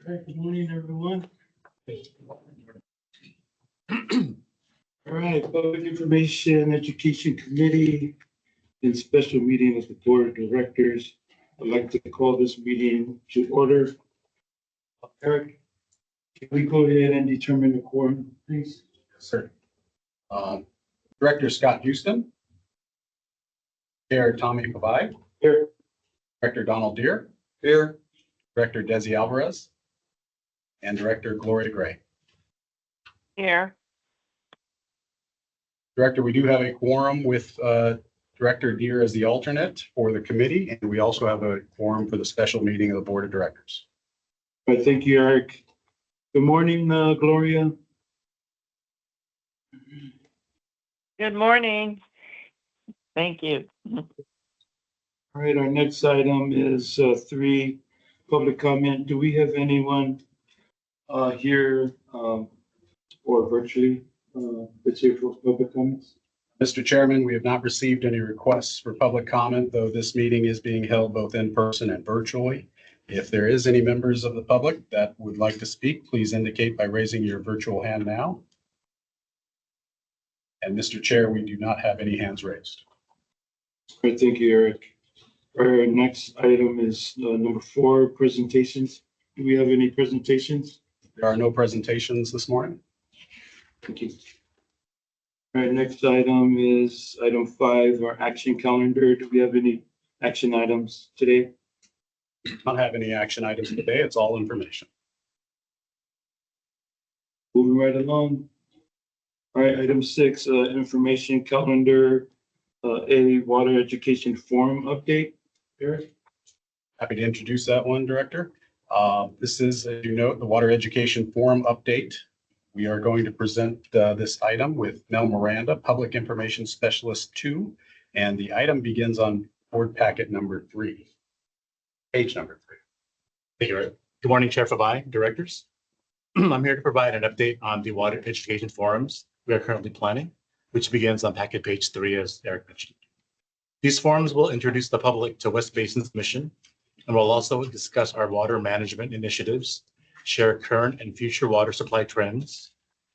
right, good morning, everyone. All right, Public Information Education Committee in special meeting of the Board of Directors. I'd like to call this meeting to order. Eric, can we go ahead and determine the quorum, please? Sir. Director Scott Houston. Chair Tommy Pavai. Here. Director Donald Deere. Here. Director Desi Alvarez. And Director Gloria Gray. Here. Director, we do have a quorum with Director Deere as the alternate for the committee, and we also have a quorum for the special meeting of the Board of Directors. All right, thank you, Eric. Good morning, Gloria. Good morning. Thank you. All right, our next item is 3, public comment. Do we have anyone here or virtually that's here for public comments? Mr. Chairman, we have not received any requests for public comment, though this meeting is being held both in person and virtually. If there is any members of the public that would like to speak, please indicate by raising your virtual hand now. And Mr. Chair, we do not have any hands raised. All right, thank you, Eric. Our next item is number 4, presentations. Do we have any presentations? There are no presentations this morning. Thank you. All right, next item is item 5, our action calendar. Do we have any action items today? We don't have any action items today. It's all information. Moving right along. All right, item 6, information calendar, a water education forum update. Eric? Happy to introduce that one, Director. This is, as you note, the Water Education Forum update. We are going to present this item with Mel Miranda, Public Information Specialist 2, and the item begins on board packet number 3, page number 3. Thank you, Rick. Good morning, Chair Fabai, directors. I'm here to provide an update on the water education forums we are currently planning, which begins on packet page 3, as Eric mentioned. These forums will introduce the public to West Basin's mission, and will also discuss our water management initiatives, share current and future water supply trends,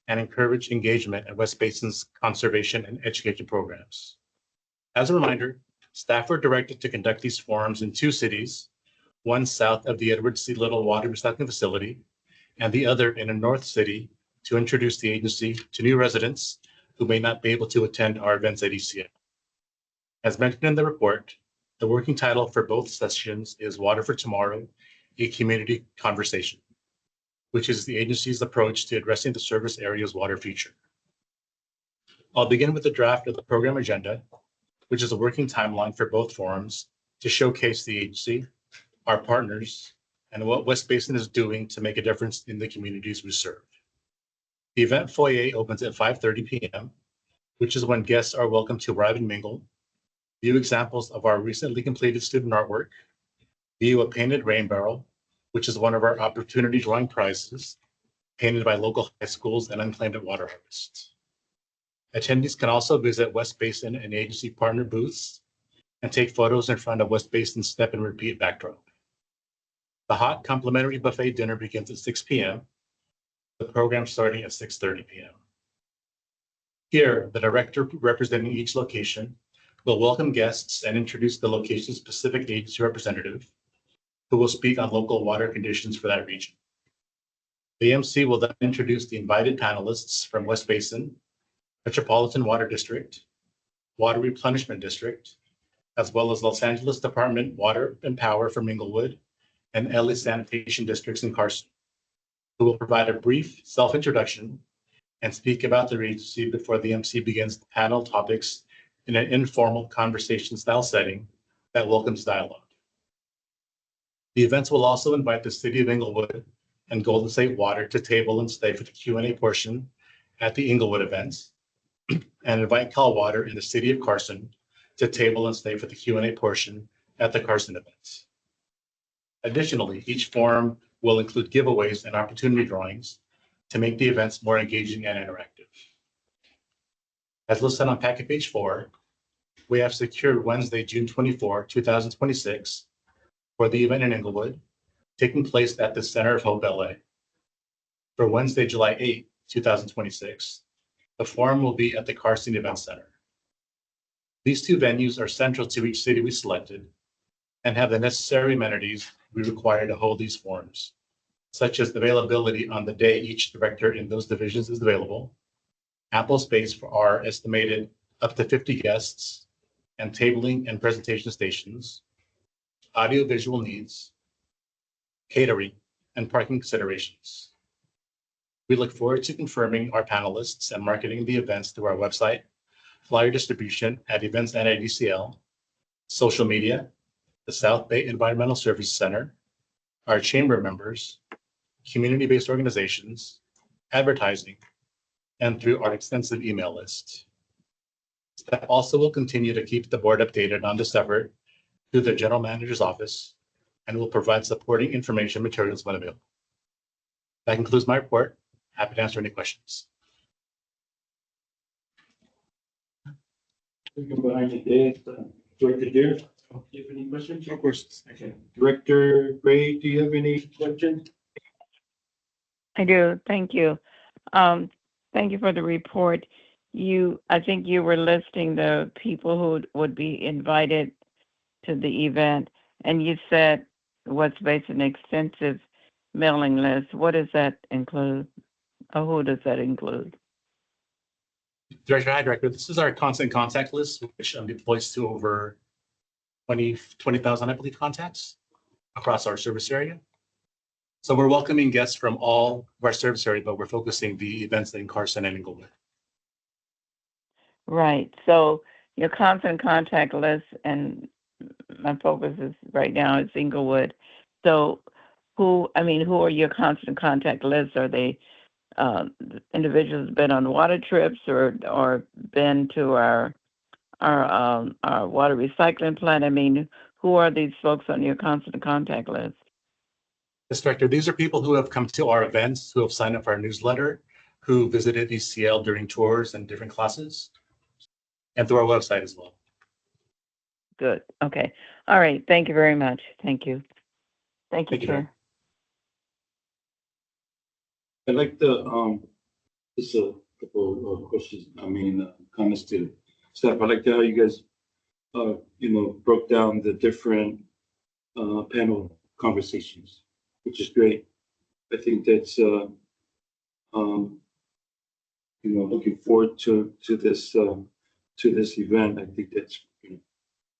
and encourage engagement in West Basin's conservation and education programs. As a reminder, staff were directed to conduct these forums in 2 cities, one south of the Edward C. Little Water Recycling Facility, and the other in a north city, to introduce the agency to new residents who may not be able to attend our events at ECF. As mentioned in the report, the working title for both sessions is Water for Tomorrow, a Community Conversation, which is the agency's approach to addressing the service area's water future. I'll begin with the draft of the program agenda, which is a working timeline for both forums to showcase the agency, our partners, and what West Basin is doing to make a difference in the communities we serve. The event foyer opens at 5:30 p.m., which is when guests are welcome to arrive and mingle, view examples of our recently completed student artwork, view a painted rain barrel, which is one of our opportunity drawing prizes, painted by local high schools and unclaimed at water harvest. Attendees can also visit West Basin and agency partner booths and take photos in front of West Basin's step and repeat backdrop. The hot complimentary buffet dinner begins at 6 p.m., the program starting at 6:30 p.m. Here, the director representing each location will welcome guests and introduce the location's specific agency representative, who will speak on local water conditions for that region. The MC will then introduce the invited panelists from West Basin, Metropolitan Water District, Water Replenishment District, as well as Los Angeles Department Water and Power from Inglewood and LA Sanitation Districts in Carson, who will provide a brief self-introduction and speak about their agency before the MC begins the panel topics in an informal conversation style setting that welcomes dialogue. The events will also invite the City of Inglewood and Golden State Water to table and stay for the Q&A portion at the Inglewood events, and invite Cal Water and the City of Carson to table and stay for the Q&A portion at the Carson events. Additionally, each forum will include giveaways and opportunity drawings to make the events more engaging and interactive. As listed on packet page 4, we have secured Wednesday, June 24, 2026 for the event in Inglewood, taking place at the Center of Hope LA. For Wednesday, July 8, 2026, the forum will be at the Carson Event Center. These two venues are central to each city we selected and have the necessary amenities we require to hold these forums, such as the availability on the day each director in those divisions is available, ample space for our estimated up to 50 guests, and tabling and presentation stations, audio-visual needs, catering, and parking considerations. We look forward to confirming our panelists and marketing the events through our website, flyer distribution at events.idcl, social media, the South Bay Environmental Services Center, our chamber members, community-based organizations, advertising, and through our extensive email list. Staff also will continue to keep the board updated on this effort through the general manager's office and will provide supporting information materials when available. That concludes my report. Happy to answer any questions. Looking behind the desk, Director Deere, do you have any questions? Of course. Okay. Director Gray, do you have any questions? I do. Thank you. Thank you for the report. I think you were listing the people who would be invited to the event, and you said what's based on an extensive mailing list. What does that include? Or who does that include? Director, this is our constant contact list, which deploys to over 20,000, I believe, contacts across our service area. So we're welcoming guests from all of our service area, but we're focusing the events in Carson and Inglewood. Right. So your constant contact list, and my focus is right now is Inglewood. So who are your constant contact lists? Are they individuals been on water trips or been to our water recycling plant? I mean, who are these folks on your constant contact list? Yes, Director, these are people who have come to our events, who have signed up for our newsletter, who visited ECL during tours and different classes, and through our website as well. Good. Okay. All right. Thank you very much. Thank you. Thank you, Thank you, Chair. I'd like to, just a couple of questions, comments to staff. I like how you guys, broke down the different panel conversations, which is great. I think that's, looking forward to this event. I think that's,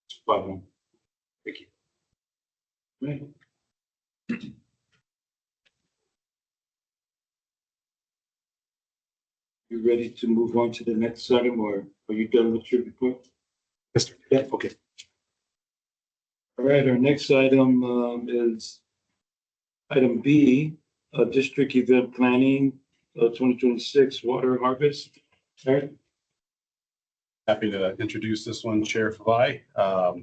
spot on. Thank you. Right. You ready to move on to the next item, or are you done with your report? Yes, Director. Yeah, okay. All right, our next item is item B, district event planning, 2026 water harvest. All right. Happy to introduce this one, Chair Favai.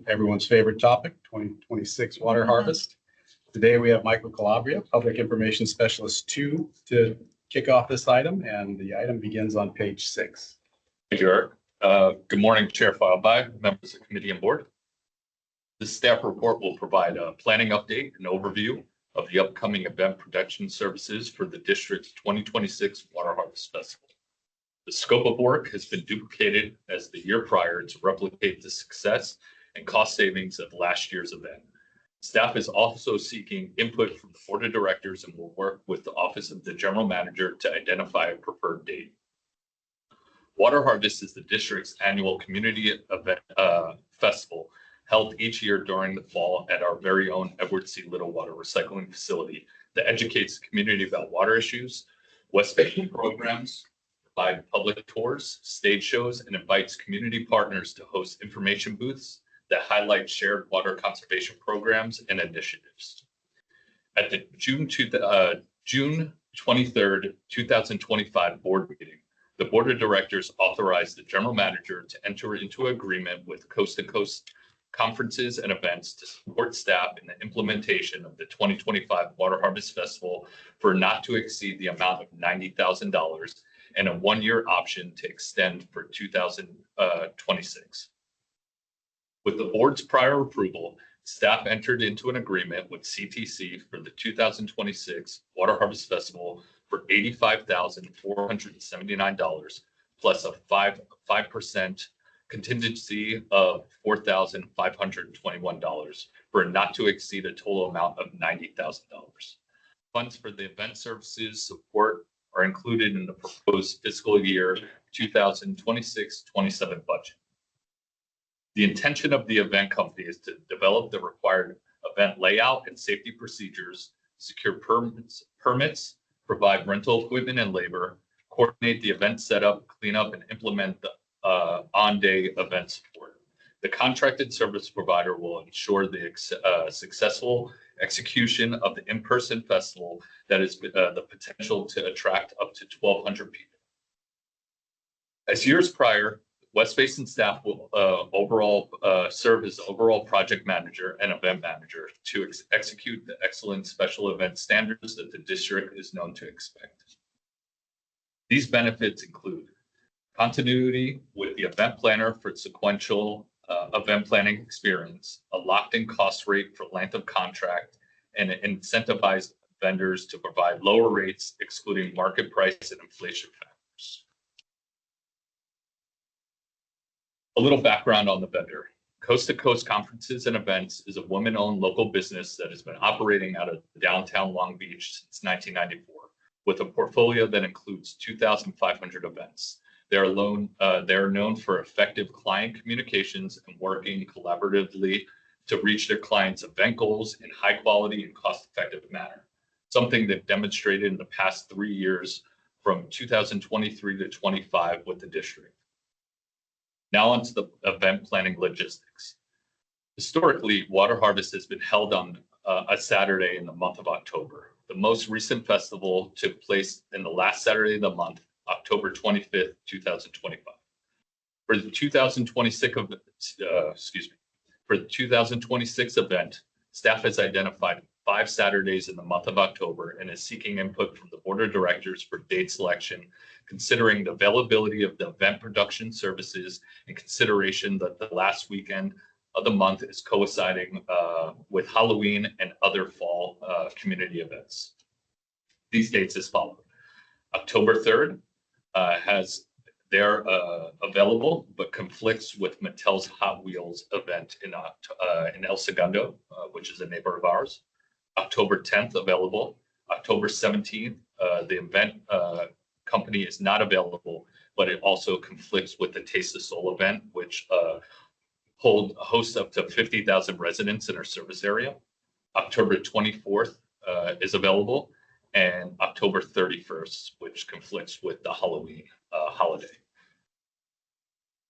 Everyone's favorite topic, 2026 water harvest. Today we have Michael Calabria, Public Information Specialist 2, to kick off this item, and the item begins on page 6. Thank you, Eric. Good morning, Chair Favai, members of the committee and board. This staff report will provide a planning update and overview of the upcoming event production services for the district's 2026 Water Harvest Festival. The scope of work has been duplicated as the year prior to replicate the success and cost savings of last year's event. Staff is also seeking input from the board of directors and will work with the office of the general manager to identify a preferred date. Water Harvest is the district's annual community event festival held each year during the fall at our very own Edward C. Little Water Recycling Facility that educates the community about water issues, West Bay programs, provide public tours, stage shows, and invites community partners to host information booths that highlight shared water conservation programs and initiatives. At the June 23rd, 2025 board meeting, the board of directors authorized the general manager to enter into an agreement with Coast to Coast conferences and events to support staff in the implementation of the 2025 Water Harvest Festival for not to exceed the amount of $90,000 and a one-year option to extend for 2026. With the board's prior approval, staff entered into an agreement with CTC for the 2026 Water Harvest Festival for $85,479 plus a 5% contingency of $4,521 for a not to exceed a total amount of $90,000. Funds for the event services support are included in the proposed fiscal year 2026-27 budget. The intention of the event company is to develop the required event layout and safety procedures, secure permits, provide rental equipment and labor, coordinate the event setup, cleanup, and implement the on-day event support. The contracted service provider will ensure the successful execution of the in-person festival that is the potential to attract up to 1,200 people. As years prior, West Basin staff will serve as overall project manager and event manager to execute the excellent special event standards that the district is known to expect. These benefits include continuity with the event planner for sequential event planning experience, a locked-in cost rate for length of contract, and incentivized vendors to provide lower rates excluding market price and inflation factors. A little background on the vendor. Coast to Coast Conferences and Events is a woman-owned local business that has been operating out of downtown Long Beach since 1994, with a portfolio that includes 2,500 events. They are known for effective client communications and working collaboratively to reach their clients' event goals in high quality and cost-effective manner, something they've demonstrated in the past 3 years from 2023 to 25 with the district. Now onto the event planning logistics. Historically, Water Harvest has been held on a Saturday in the month of October. The most recent festival took place in the last Saturday of the month, October 25th, 2025. For the 2026 event, staff has identified 5 Saturdays in the month of October and is seeking input from the board of directors for date selection, considering the availability of the event production services and consideration that the last weekend of the month is coinciding with Halloween and other fall community events. These dates as follows. October 3rd they're available, but conflicts with Mattel's Hot Wheels event in El Segundo, which is a neighbor of ours. October 10th available. October 17th, the event company is not available, but it also conflicts with the Taste of Soul event, which hosts up to 50,000 residents in our service area. October 24th is available, and October 31st, which conflicts with the Halloween holiday.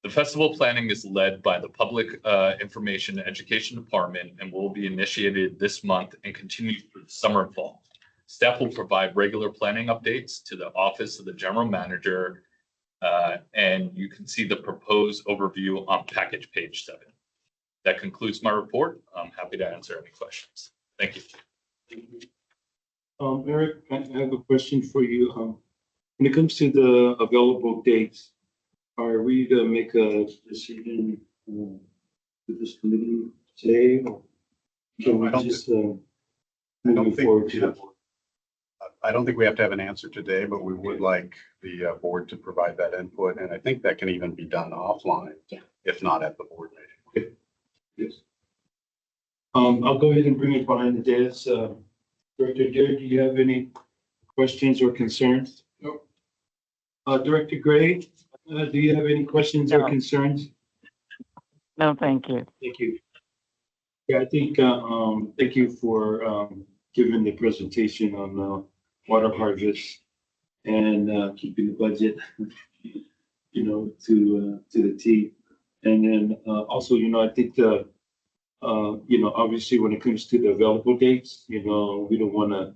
The festival planning is led by the Public Information and Education Department and will be initiated this month and continue through the summer and fall. Staff will provide regular planning updates to the Office of the General Manager, and you can see the proposed overview on package page 7. That concludes my report. I'm happy to answer any questions. Thank you. Eric, I have a question for you. When it comes to the available dates, are we to make a decision to this committee today? Or can we just move forward to that? I don't think we have to have an answer today, but we would like the board to provide that input. And I think that can even be done offline, if not at the board meeting. Okay. Yes. I'll go ahead and bring it behind the dais. Director Derrick, do you have any questions or concerns? No. Director Gray, do you have any questions or concerns? No, thank you. Thank you. Yeah, I think, thank you for giving the presentation on water harvest and keeping the budget, to the T. And then also, I think obviously when it comes to the available dates, we don't want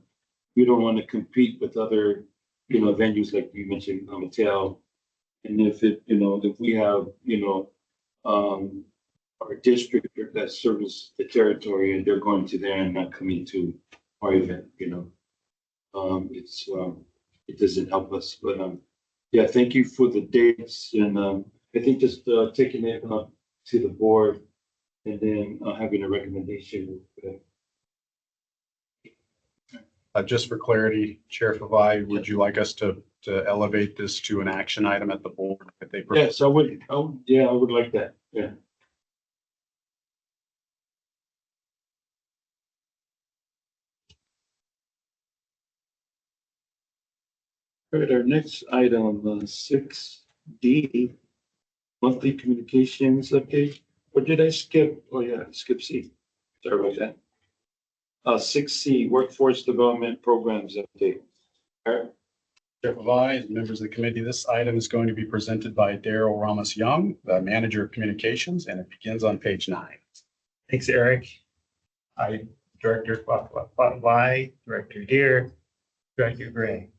to compete with other, venues like you mentioned, Mattel. And if we have, our district that serves the territory and they're going to there and not coming to our event, it doesn't help us. But yeah, thank you for the dates. And I think just taking it up to the board and then having a recommendation. Just for clarity, Chair Favai, would you like us to elevate this to an action item at the board? If they Yes, I would, oh, yeah, I would like that, yeah. All right, our next item, 6D, monthly communications update. Or did I skip? Oh, yeah, skip C. Sorry about that. 6C, workforce development programs update. All right, Chair Favai, members of the committee, this item is going to be presented by Daryl Ramos Young, the Manager of Communications, and it begins on page 9. Thanks, Eric. Hi, Director Favai, Director Deere, Director Gray.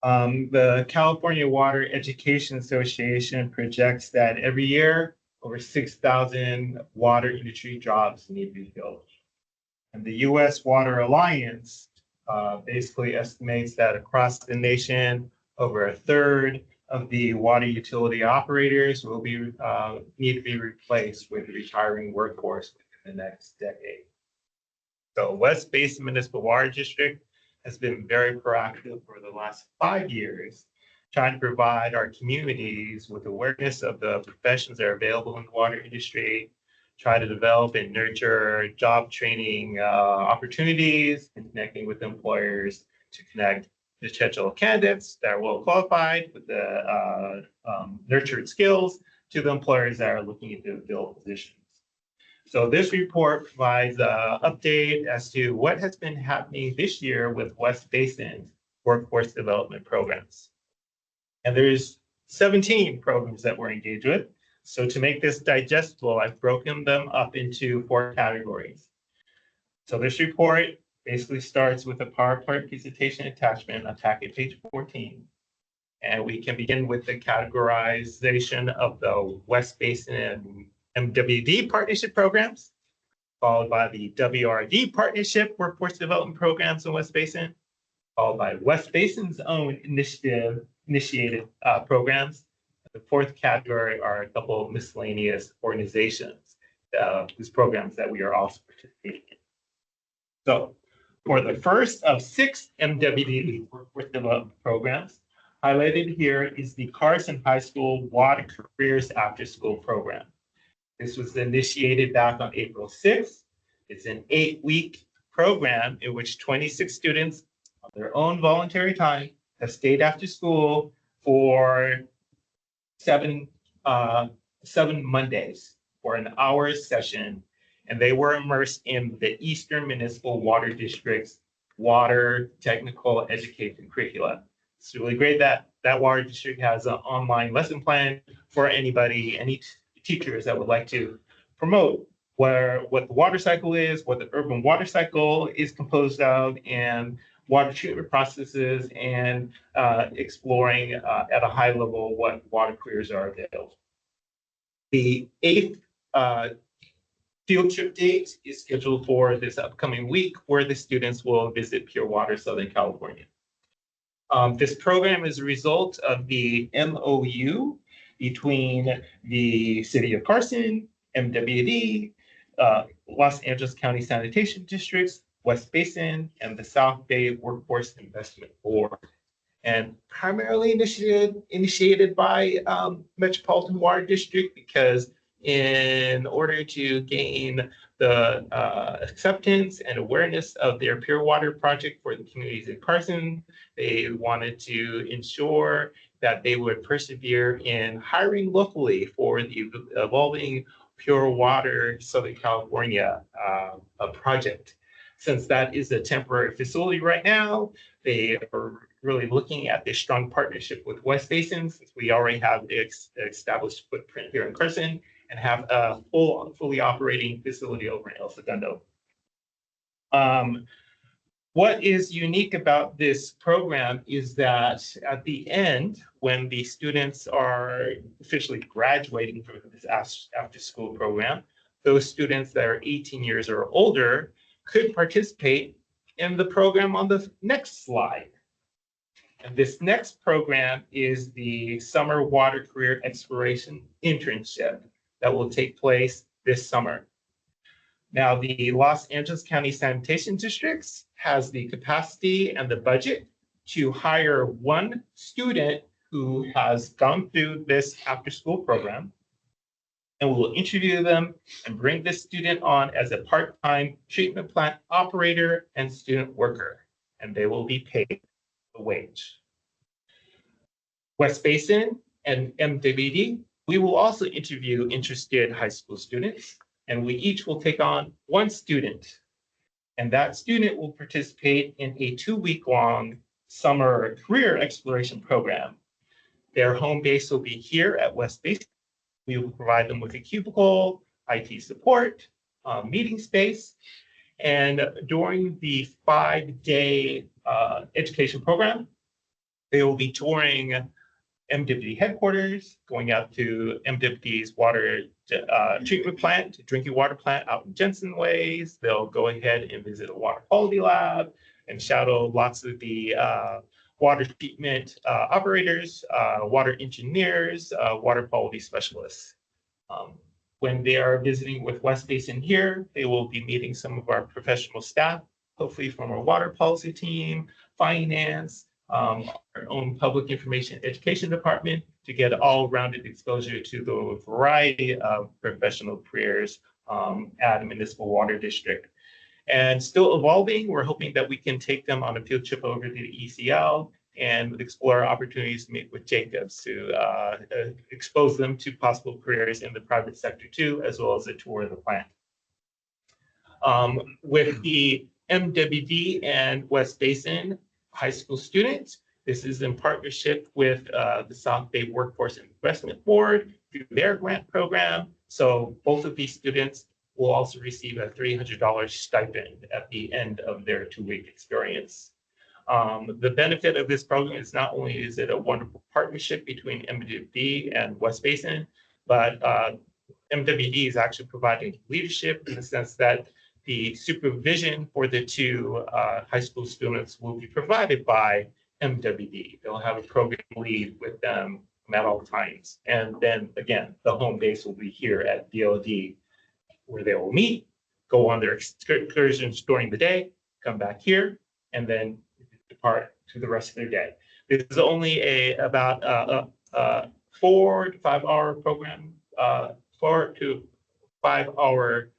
The California Water Education Association projects that every year, over 6,000 water industry jobs need to be filled. And the U.S. Water Alliance basically estimates that across the nation, over a third of the water utility operators will be need to be replaced with retiring workforce within the next decade. So West Basin Municipal Water District has been very proactive for the last 5 years, trying to provide our communities with awareness of the professions that are available in the water industry, try to develop and nurture job training opportunities, and connecting with employers to connect potential candidates that are well qualified with the nurtured skills to the employers that are looking to fill positions. So this report provides an update as to what has been happening this year with West Basin workforce development programs. And there's 17 programs that we're engaged with. So to make this digestible, I've broken them up into 4 categories. So this report basically starts with a PowerPoint presentation attachment on packet page 14. And we can begin with the categorization of the West Basin and MWD partnership programs, followed by the WRD partnership workforce development programs in West Basin, followed by West Basin's own initiated programs. The 4th category are a couple of miscellaneous organizations, whose programs that we are also participating in. So for the first of 6 MWD workforce development programs, highlighted here is the Carson High School Water Careers After School program. This was initiated back on April 6th. It's an 8-week program in which 26 students on their own voluntary time have stayed after school for 7 Mondays for an hour session. And they were immersed in the Eastern Municipal Water District's water technical education curricula. It's really great that that water district has an online lesson plan for anybody, any teachers that would like to promote what the water cycle is, what the urban water cycle is composed of, and water treatment processes, and exploring at a high level what water careers are available. The 8th field trip date is scheduled for this upcoming week, where the students will visit Pure Water Southern California. This program is a result of the MOU between the City of Carson, MWD, Los Angeles County Sanitation Districts, West Basin, and the South Bay Workforce Investment Board, and primarily initiated by Metropolitan Water District, because in order to gain the acceptance and awareness of their Pure Water project for the communities in Carson, they wanted to ensure that they would persevere in hiring locally for the evolving Pure Water Southern California project. Since that is a temporary facility right now, they are really looking at this strong partnership with West Basin, since we already have the established footprint here in Carson and have a fully operating facility over in El Segundo. What is unique about this program is that at the end, when the students are officially graduating from this after-school program, those students that are 18 years or older could participate in the program on the next slide. And this next program is the Summer Water Career Exploration Internship that will take place this summer. Now, the Los Angeles County Sanitation Districts has the capacity and the budget to hire one student who has gone through this after-school program. And we will interview them and bring this student on as a part-time treatment plant operator and student worker, and they will be paid a wage. West Basin and MWD, we will also interview interested high school students, and we each will take on one student. And that student will participate in a 2-week-long summer career exploration program. Their home base will be here at West Basin. We will provide them with a cubicle, IT support, meeting space. And during the 5-day education program, they will be touring MWD headquarters, going out to MWD's water treatment plant, drinking water plant out in Jensen Ways. They'll go ahead and visit a water quality lab and shadow lots of the water treatment operators, water engineers, water quality specialists. When they are visiting with West Basin here, they will be meeting some of our professional staff, hopefully from our water policy team, finance, our own public information education department, to get all-rounded exposure to the variety of professional careers at a municipal water district. And still evolving, we're hoping that we can take them on a field trip over to the ECL and explore opportunities to meet with Jacobs to expose them to possible careers in the private sector too, as well as a tour of the plant. With the MWD and West Basin high school students, this is in partnership with the South Bay Workforce Investment Board through their grant program. So both of these students will also receive a $300 stipend at the end of their 2-week experience. The benefit of this program is not only is it a wonderful partnership between MWD and West Basin, but MWD is actually providing leadership in the sense that the supervision for the 2 high school students will be provided by MWD. They'll have a program lead with them at all times. And then again, the home base will be here at DLD, where they will meet, go on their excursions during the day, come back here, and then depart to the rest of their day. This is only about a 4 to 5 hour program, 4 to 5 hour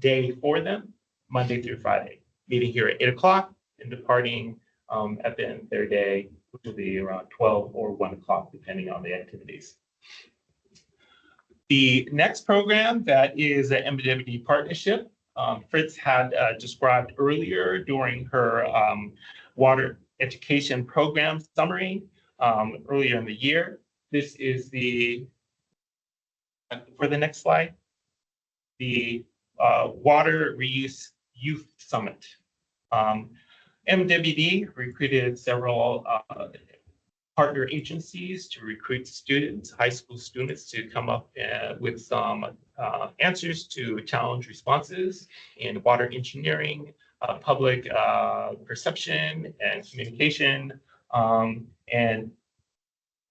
day for them, Monday through Friday, meeting here at 8 o'clock and departing at the end of their day, which will be around 12 or 1 o'clock, depending on the activities. The next program that is an MWD partnership, Fritz had described earlier during her water education program summary earlier in the year. This is the, for the next slide, the Water Reuse Youth Summit. MWD recruited several partner agencies to recruit students, high school students, to come up with some answers to challenge responses in water engineering, public perception and communication. And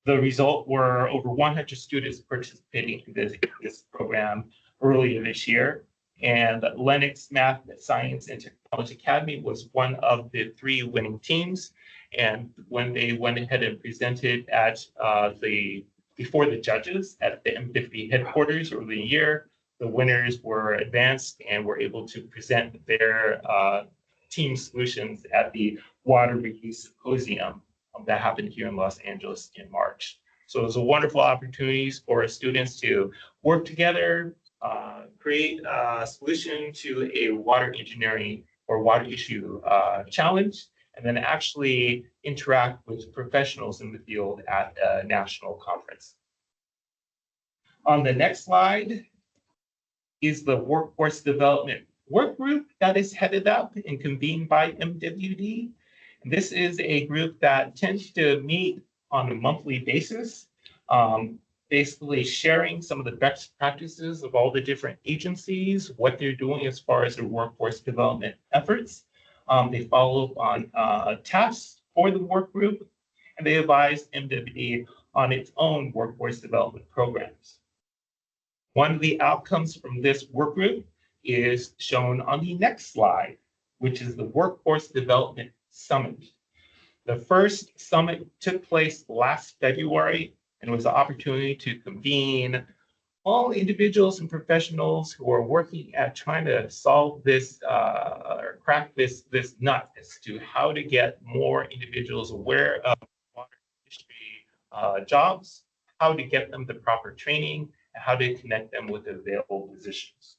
the result were over 100 students participating in this program earlier this year. And Lennox Math, Science, and Technology Academy was one of the 3 winning teams. And when they went ahead and presented at before the judges at the M50 headquarters early in the year, the winners were advanced and were able to present their team solutions at the Water Reuse Symposium that happened here in Los Angeles in March. So it was a wonderful opportunity for students to work together, create a solution to a water engineering or water issue challenge, and then actually interact with professionals in the field at a national conference. On the next slide is the Workforce Development Work Group that is headed up and convened by MWD. And this is a group that tends to meet on a monthly basis, basically sharing some of the best practices of all the different agencies, what they're doing as far as their workforce development efforts. They follow up on tasks for the work group, and they advise MWD on its own workforce development programs. One of the outcomes from this work group is shown on the next slide, which is the Workforce Development Summit. The first summit took place last February and was an opportunity to convene all individuals and professionals who are working at trying to solve this or crack this nut as to how to get more individuals aware of water industry jobs, how to get them the proper training, and how to connect them with available positions.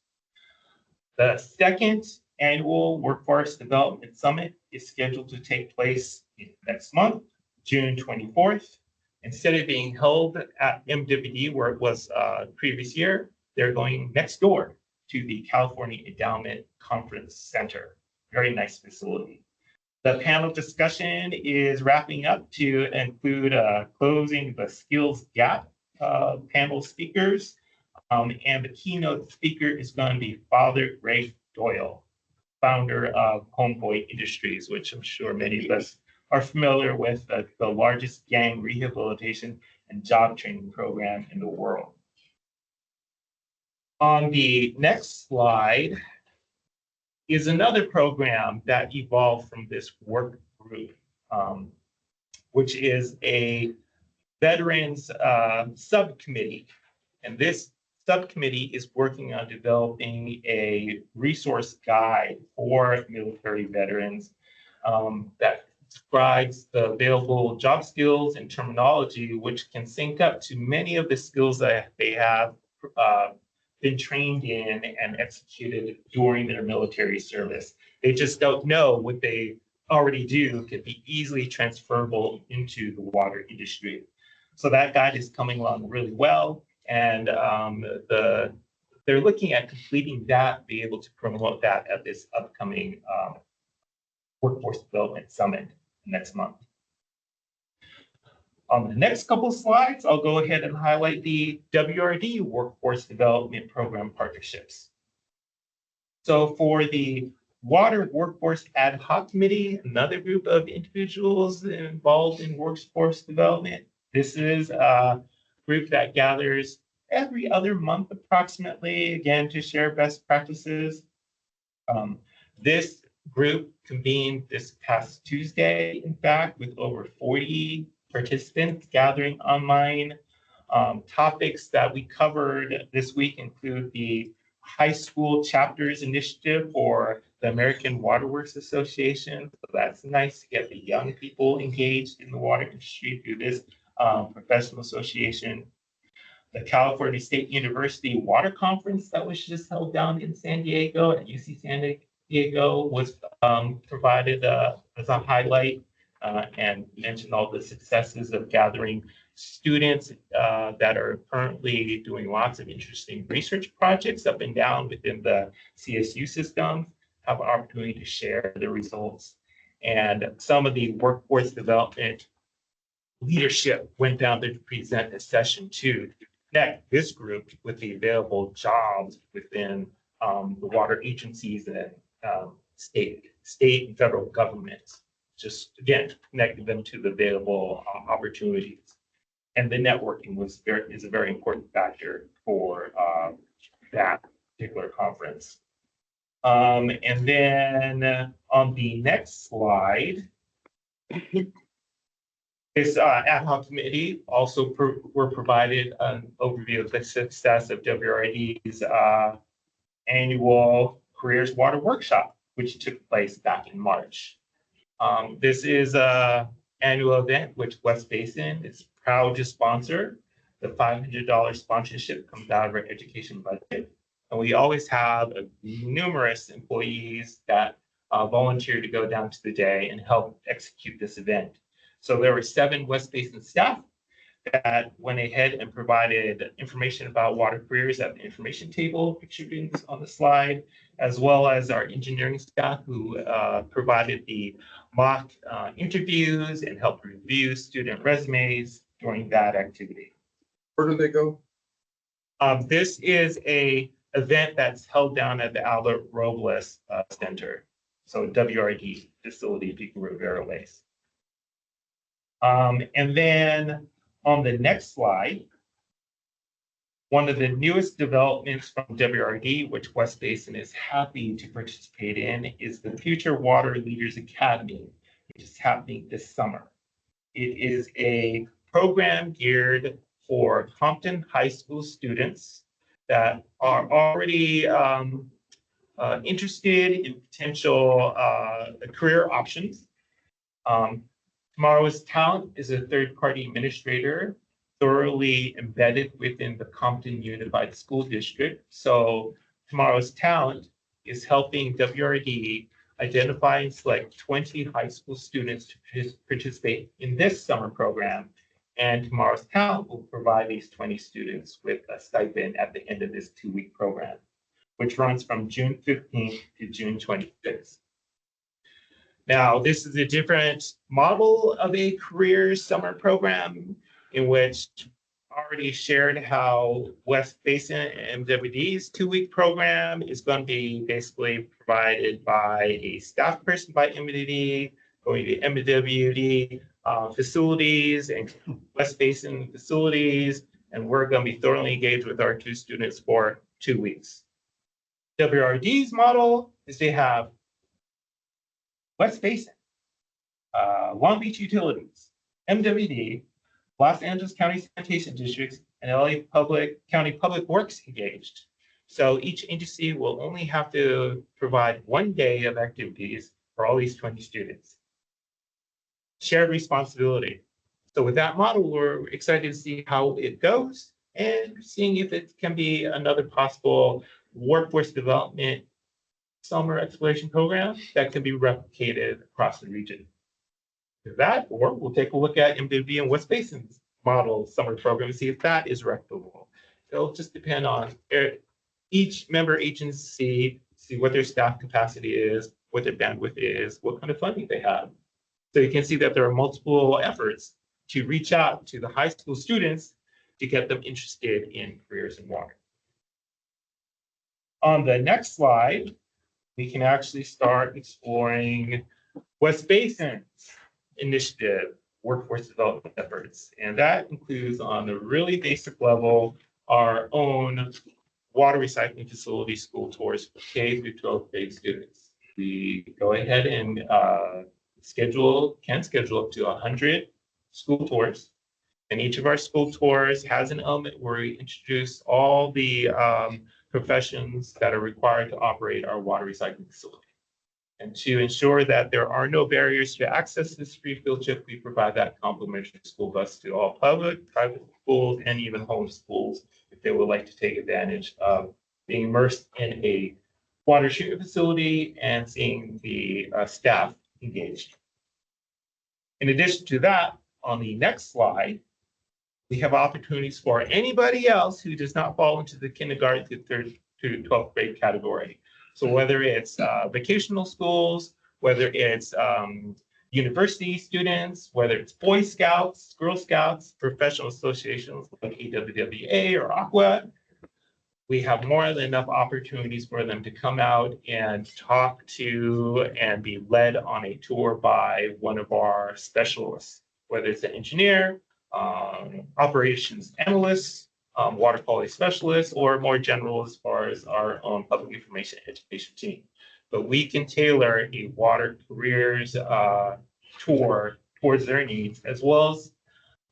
The second annual Workforce Development Summit is scheduled to take place next month, June 24th. Instead of being held at MWD where it was previous year, they're going next door to the California Endowment Conference Center. Very nice facility. The panel discussion is wrapping up to include closing the skills gap panel speakers. And the keynote speaker is going to be Father Ray Doyle, founder of Homeboy Industries, which I'm sure many of us are familiar with, the largest gang rehabilitation and job training program in the world. On the next slide is another program that evolved from this work group, which is a veterans subcommittee. And this subcommittee is working on developing a resource guide for military veterans that describes the available job skills and terminology, which can sync up to many of the skills that they have been trained in and executed during their military service. They just don't know what they already do could be easily transferable into the water industry. So that guide is coming along really well. And they're looking at completing that, be able to promote that at this upcoming Workforce Development Summit next month. On the next couple of slides, I'll go ahead and highlight the WRD Workforce Development Program partnerships. So for the Water Workforce Ad Hoc Committee, another group of individuals involved in workforce development, this is a group that gathers every other month approximately, again, to share best practices. This group convened this past Tuesday, in fact, with over 40 participants gathering online. Topics that we covered this week include the high school chapters initiative for the American Waterworks Association. So that's nice to get the young people engaged in the water industry through this professional association. The California State University Water Conference that was just held down in San Diego at UC San Diego was provided as a highlight and mentioned all the successes of gathering students that are currently doing lots of interesting research projects up and down within the CSU system, have an opportunity to share the results. And some of the workforce development leadership went down there to present a session to connect this group with the available jobs within the water agencies and state and federal governments. Just again, connecting them to the available opportunities. And the networking is a very important factor for that particular conference. And then on the next slide, this ad hoc committee also were provided an overview of the success of WRID's annual Careers Water Workshop, which took place back in March. This is an annual event which West Basin is proud to sponsor. The $500 sponsorship comes out of our education budget. And we always have numerous employees that volunteer to go down to the day and help execute this event. So there were 7 West Basin staff that went ahead and provided information about water careers at the information table pictured on the slide, as well as our engineering staff who provided the mock interviews and helped review student resumes during that activity. Where do they go? This is a event that's held down at the Albert Robles Center. So WRD facility, Pico Rivera Waste. And then on the next slide, One of the newest developments from WRD, which West Basin is happy to participate in, is the Future Water Leaders Academy, which is happening this summer. It is a program geared for Compton High School students that are already interested in potential career options. Tomorrow's Talent is a third-party administrator thoroughly embedded within the Compton Unified School District. So Tomorrow's Talent is helping WRD identify and select 20 high school students to participate in this summer program. And Tomorrow's Talent will provide these 20 students with a stipend at the end of this 2-week program, which runs from June 15th to June 26th. Now, this is a different model of a career summer program in which I already shared how West Basin MWD's 2-week program is going to be basically provided by a staff person by MWD, going to MWD facilities and West Basin facilities, and we're going to be thoroughly engaged with our 2 students for 2 weeks. WRD's model is they have West Basin, Long Beach Utilities, MWD, Los Angeles County Sanitation Districts, and LA County Public Works engaged. So each agency will only have to provide 1 day of activities for all these 20 students. Shared responsibility. So with that model, we're excited to see how it goes and seeing if it can be another possible workforce development summer exploration program that can be replicated across the region. With that, or we'll take a look at MWD and West Basin's model summer program and see if that is replicable. It'll just depend on each member agency, see what their staff capacity is, what their bandwidth is, what kind of funding they have. So you can see that there are multiple efforts to reach out to the high school students to get them interested in careers in water. On the next slide, we can actually start exploring West Basin's initiative, workforce development efforts. And that includes on a really basic level, our own water recycling facility school tours for K through 12th grade students. We go ahead and can schedule up to 100 school tours. And each of our school tours has an element where we introduce all the professions that are required to operate our water recycling facility. And to ensure that there are no barriers to access this free field trip, we provide that complimentary school bus to all public, private schools, and even home schools if they would like to take advantage of being immersed in a water treatment facility and seeing the staff engaged. In addition to that, on the next slide, we have opportunities for anybody else who does not fall into the kindergarten to 12th grade category. So whether it's vocational schools, whether it's university students, whether it's Boy Scouts, Girl Scouts, professional associations like AWWA or AQUA, we have more than enough opportunities for them to come out and talk to and be led on a tour by one of our specialists, whether it's an engineer, operations analysts, water quality specialists, or more general as far as our own public information education team. But we can tailor a water careers tour towards their needs, as well as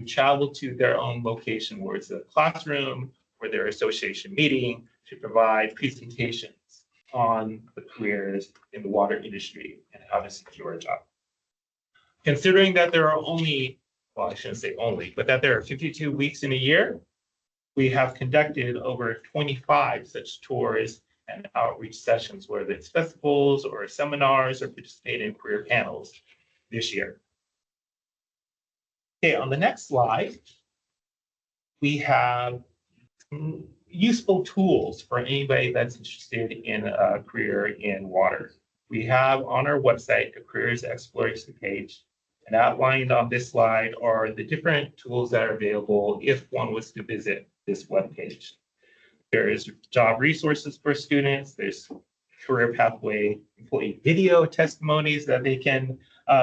travel to their own location, where it's a classroom or their association meeting, to provide presentations on the careers in the water industry and how to secure a job. Considering that there are only, well, I shouldn't say only, but that there are 52 weeks in a year, we have conducted over 25 such tours and outreach sessions, whether it's festivals or seminars or participate in career panels this year. Okay, on the next slide, we have useful tools for anybody that's interested in a career in water. We have on our website a careers exploration page, and outlined on this slide are the different tools that are available if one was to visit this webpage. There is job resources for students. There's career pathway employee video testimonies that they can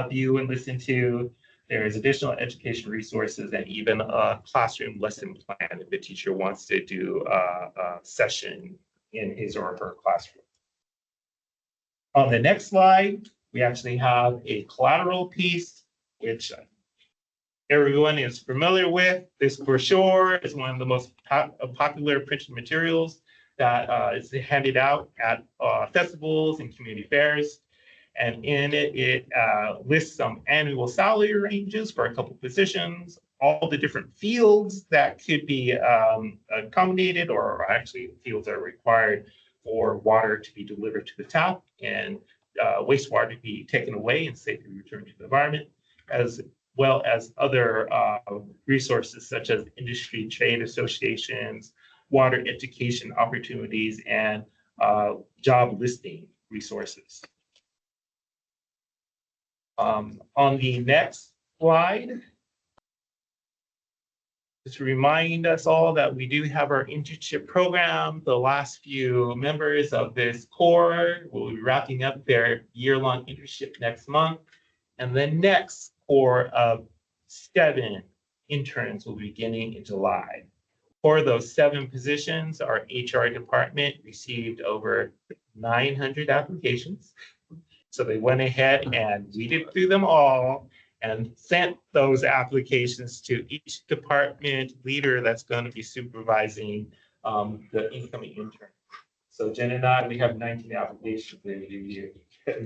view and listen to. There is additional education resources and even a classroom lesson plan if the teacher wants to do a session in his or her classroom. On the next slide, we actually have a collateral piece, which everyone is familiar with. This brochure is one of the most popular printed materials that is handed out at festivals and community fairs. And in it, it lists some annual salary ranges for a couple positions, all the different fields that could be accommodated, or actually fields that are required for water to be delivered to the tap and wastewater to be taken away and safely returned to the environment, as well as other resources such as industry trade associations, water education opportunities, and job listing resources. On the next slide, just to remind us all that we do have our internship program. The last few members of this core will be wrapping up their year-long internship next month. And the next core of 7 interns will be beginning in July. For those 7 positions, our HR department received over 900 applications. So they went ahead and weeded through them all and sent those applications to each department leader that's going to be supervising the incoming intern. So Jen and I, we have 19 applications to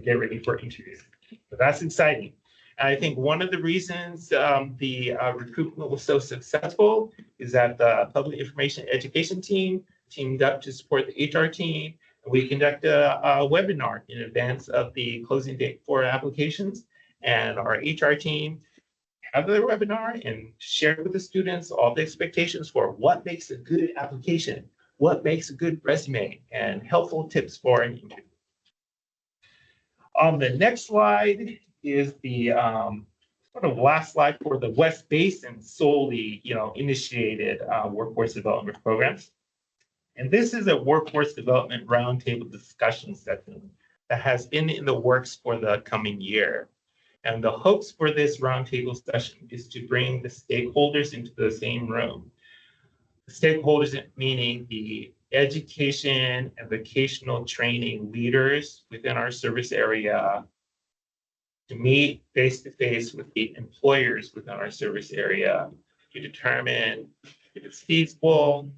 get ready for interviews. So that's exciting. And I think one of the reasons the recruitment was so successful is that the public information education team teamed up to support the HR team. We conducted a webinar in advance of the closing date for applications, and our HR team had the webinar and shared with the students all the expectations for what makes a good application, what makes a good resume, and helpful tips for an interview. On the next slide is the sort of last slide for the West Basin solely, initiated workforce development programs. And this is a workforce development roundtable discussion session that has been in the works for the coming year. And the hopes for this roundtable session is to bring the stakeholders into the same room. The stakeholders meaning the education and vocational training leaders within our service area to meet face-to-face with the employers within our service area to determine if it's feasible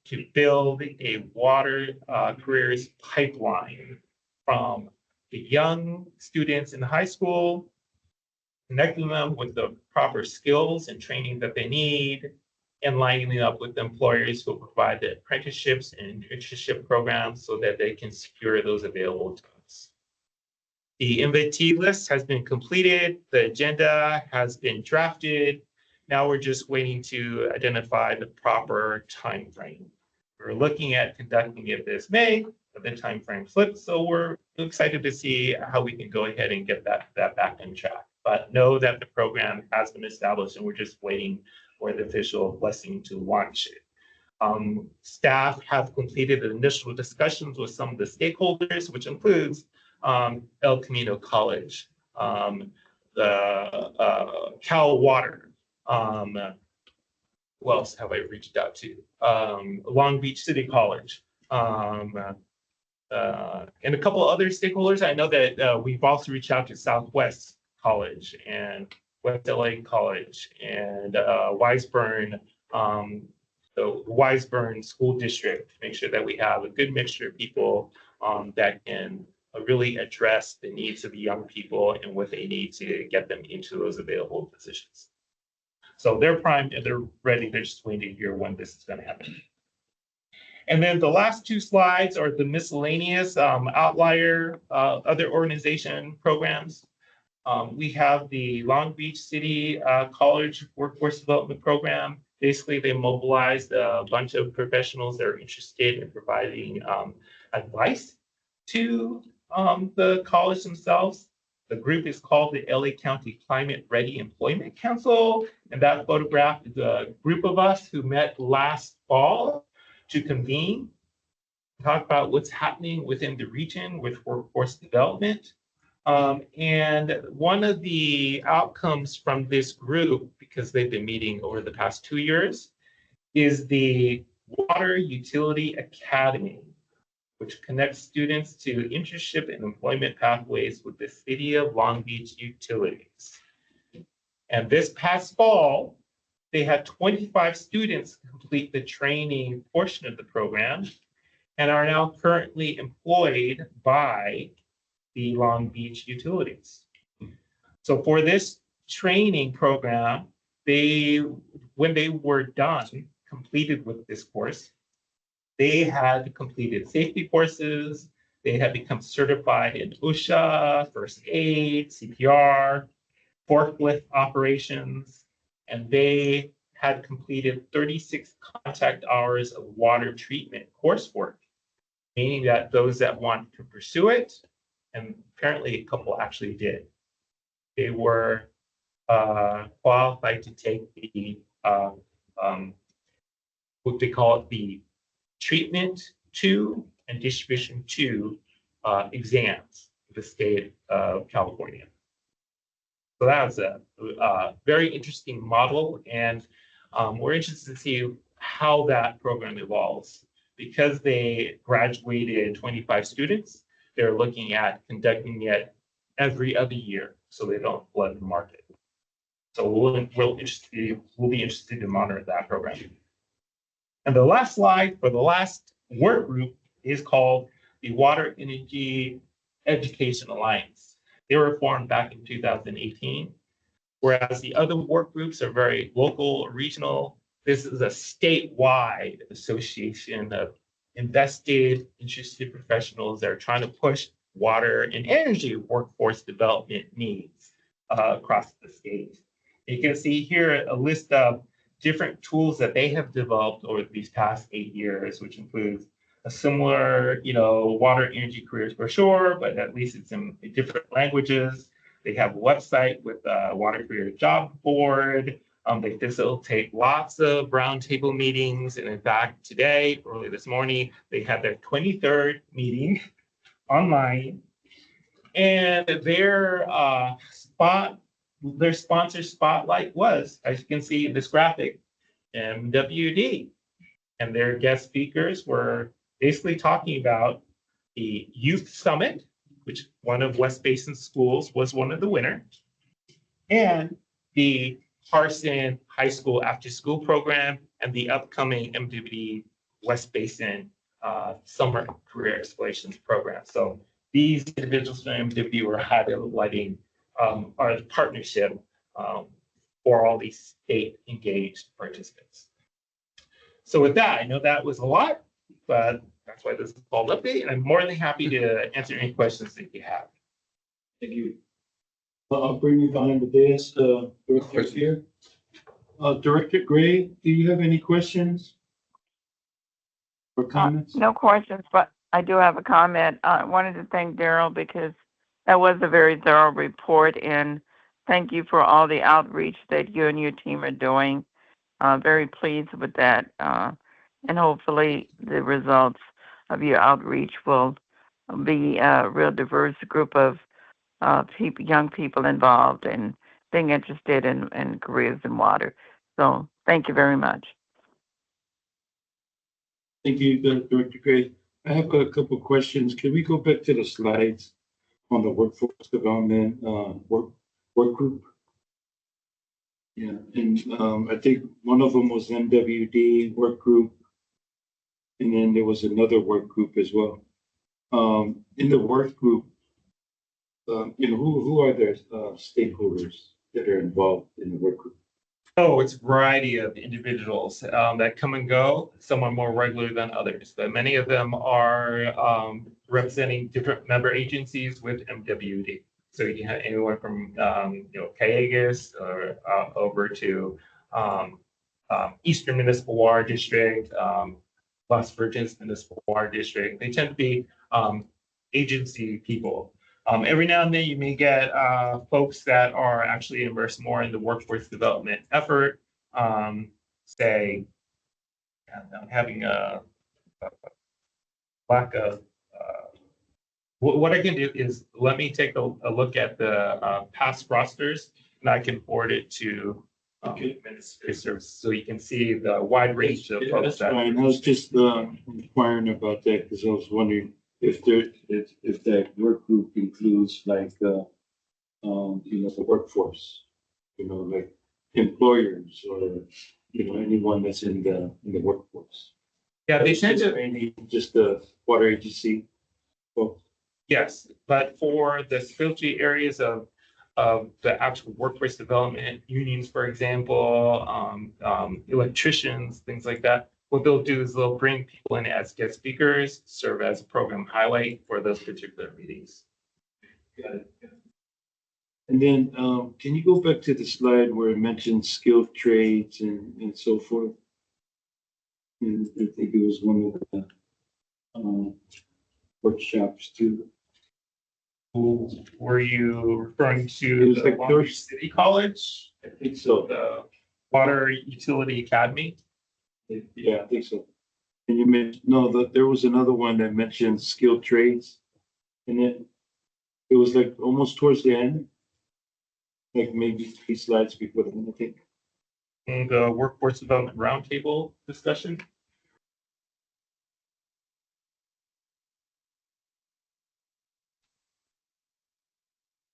to build a water careers pipeline from the young students in high school, connecting them with the proper skills and training that they need, and lining up with employers who provide the apprenticeships and internship programs so that they can secure those available to us. The invitee list has been completed. The agenda has been drafted. Now we're just waiting to identify the proper time frame. We're looking at conducting it this May, but the time frame flipped, so we're excited to see how we can go ahead and get that back on track. But know that the program has been established, and we're just waiting for the official blessing to launch it. Staff have completed initial discussions with some of the stakeholders, which includes El Camino College, the Cal Water. Who else have I reached out to? Long Beach City College, and a couple other stakeholders. I know that we've also reached out to Southwest College and West LA College and Wiseburn, the Wiseburn School District, to make sure that we have a good mixture of people that can really address the needs of the young people and what they need to get them into those available positions. So they're primed and they're ready. They're just waiting to hear when this is going to happen. And then the last 2 slides are the miscellaneous outlier other organization programs. We have the Long Beach City College Workforce Development Program. Basically, they mobilized a bunch of professionals that are interested in providing advice to the college themselves. The group is called the LA County Climate Ready Employment Council, and that photograph is a group of us who met last fall to convene, talk about what's happening within the region with workforce development. And one of the outcomes from this group, because they've been meeting over the past 2 years, is the Water Utility Academy, which connects students to internship and employment pathways with the City of Long Beach Utilities. And this past fall, they had 25 students complete the training portion of the program and are now currently employed by the Long Beach Utilities. So for this training program, when they were done, completed with this course, they had completed safety courses, they had become certified in OSHA, first aid, CPR, forklift operations, and they had completed 36 contact hours of water treatment coursework, meaning that those that want to pursue it, and apparently a couple actually did, they were qualified to take the what they call it, the treatment 2 and distribution 2 exams for the state of California. So that was a very interesting model, and we're interested to see how that program evolves. Because they graduated 25 students, they're looking at conducting it every other year so they don't flood the market. So we'll be interested to monitor that program. And the last slide for the last work group is called the Water Energy Education Alliance. They were formed back in 2018, whereas the other work groups are very local, regional. This is a statewide association of invested, interested professionals that are trying to push water and energy workforce development needs across the state. You can see here a list of different tools that they have developed over these past 8 years, which includes a similar, water energy careers brochure, but at least it's in different languages. They have a website with a water career job board. They facilitate lots of roundtable meetings. And in fact, today, early this morning, they had their 23rd meeting online. And their sponsor spotlight was, as you can see in this graphic, MWD. And their guest speakers were basically talking about the Youth Summit, which one of West Basin schools was one of the winners, and the Carson High School After School Program and the upcoming MWD West Basin Summer Career Explorations Program. So these individuals from MWD were highlighting our partnership for all these state engaged participants. So with that, I know that was a lot, but that's why this is called Update, and I'm more than happy to answer any questions that you have. Thank you. I'll bring you behind the dais, Director here. Director Gray, do you have any questions or comments? No questions, but I do have a comment. I wanted to thank Daryl because that was a very thorough report, and thank you for all the outreach that you and your team are doing. Very pleased with that, and hopefully the results of your outreach will be a real diverse group of young people involved and being interested in careers in water. So thank you very much. Thank you, Director Gray. I have a couple of questions. Can we go back to the slides on the workforce development work group? Yeah, and I think one of them was MWD work group, and then there was another work group as well. In the work group, who are the stakeholders that are involved in the work group? Oh, it's a variety of individuals that come and go. Some are more regular than others, but many of them are representing different member agencies with MWD. So you have anyone from Cayugas or over to Eastern Municipal Water District, Las Virgenes Municipal Water District. They tend to be agency people. Every now and then you may get folks that are actually immersed more in the workforce development effort, say, having a lack of what I can do is let me take a look at the past rosters, and I can forward it to Administrative Services, so you can see the wide range of Yeah, folks that's that. fine. I was just inquiring about that because I was wondering if that work group includes like you know, the workforce, you know, like employers or you know, anyone that's in the workforce. Yeah, they tend to, Mainly just the water agency. Well, yes, but for the specialty areas of the actual workforce development, unions, for example, electricians, things like that, what they'll do is they'll bring people in as guest speakers, serve as a program highlight for those particular meetings. got it. And then, can you go back to the slide where it mentioned skilled trades and so forth? And I think it was one of the, workshops too. Were you referring It to was the like Long Beach those- City College, I think so. the Water Utility Academy? Yeah, I think so. And you mentioned, no, there was another one that mentioned skilled trades. And then it was like almost towards the end. Like maybe 3 slides before the end, I think. In the Workforce Development Roundtable discussion?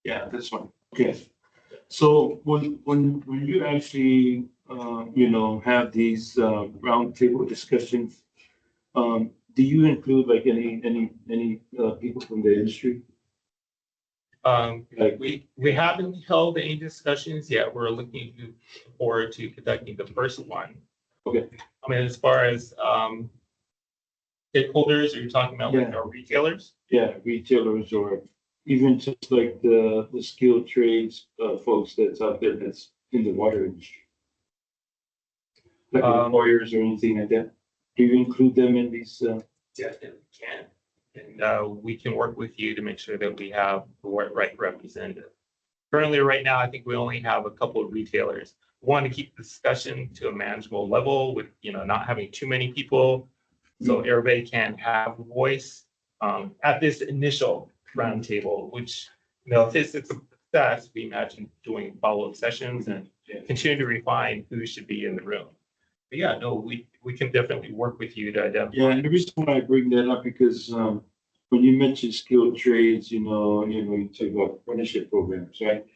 Yeah, this one. Okay. So when you actually, you know, have these, roundtable discussions, do you include like any people from the industry? Like, We haven't held any discussions yet. We're looking forward to conducting the first one. Okay. I mean, as far as stakeholders, are you talking about like Yeah. our retailers? yeah, retailers or even just like the skilled trades, folks that's out there that's in the water industry? Like employers or anything like that? Do you include them in these, Definitely can. And we can work with you to make sure that we have the right representative. Currently, right now, I think we only have a couple of retailers. Want to keep the discussion to a manageable level with, you know, not having too many people. So everybody can have a voice at this initial roundtable, which, you know, if it's a success, we imagine doing follow-up sessions and Yeah. continue to refine who should be in the room. But yeah, no, we can definitely work with you to identify. Yeah, and the reason why I bring that up because when you mention skilled trades, you know, you talk about apprenticeship programs, right?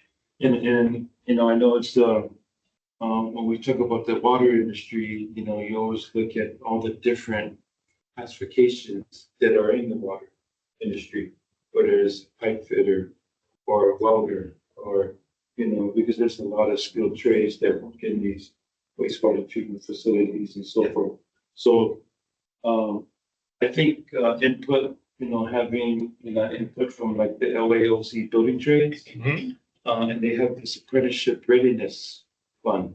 And you know, I know it's when we talk about the water industry, you know, you always look at all the different classifications that are in the water industry, whether it's pipe fitter or a welder or, you know, because there's a lot of skilled trades that work in these wastewater treatment facilities and so forth. So I think input, you know, having, you know, input from like the LAOC building trades, Mhm. and they have this apprenticeship readiness fund.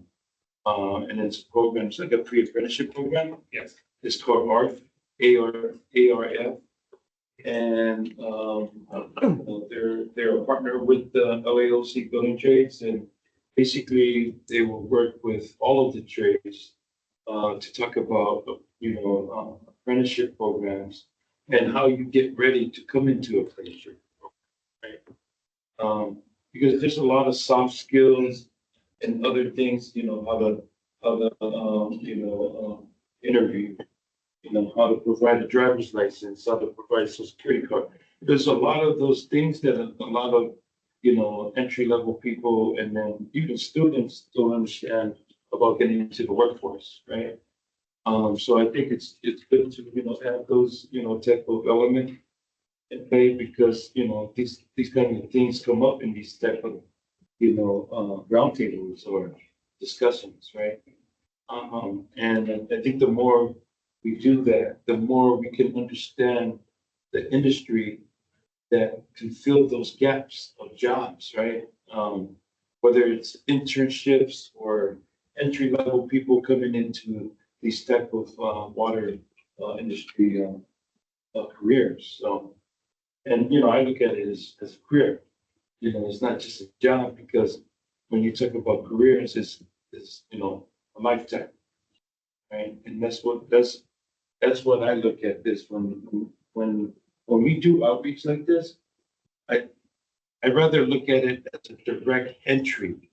And it's programs like a pre-apprenticeship program. Yes. It's called ARF. And they're a partner with the LAOC building trades, and basically they will work with all of the trades to talk about, you know, apprenticeship programs and how you get ready to come into apprenticeship program, right? Because there's a lot of soft skills and other things, you know, how to interview, you know, how to provide a driver's license, how to provide a social security card. There's a lot of those things that a lot of, you know, entry level people and then even students don't understand about getting into the workforce, right? So I think it's good to, you know, have those, you know, type of element in play because, you know, these kind of things come up in these type of, you know, roundtables or discussions, right? And I think the more we do that, the more we can understand the industry that can fill those gaps of jobs, right? Whether it's internships or entry level people coming into these type of water industry careers. So, and you know, I look at it as a career. You know, it's not just a job because when you talk about careers, it's you know a lifetime, right? And that's what I look at this when when we do outreach like this, I'd rather look at it as a direct entry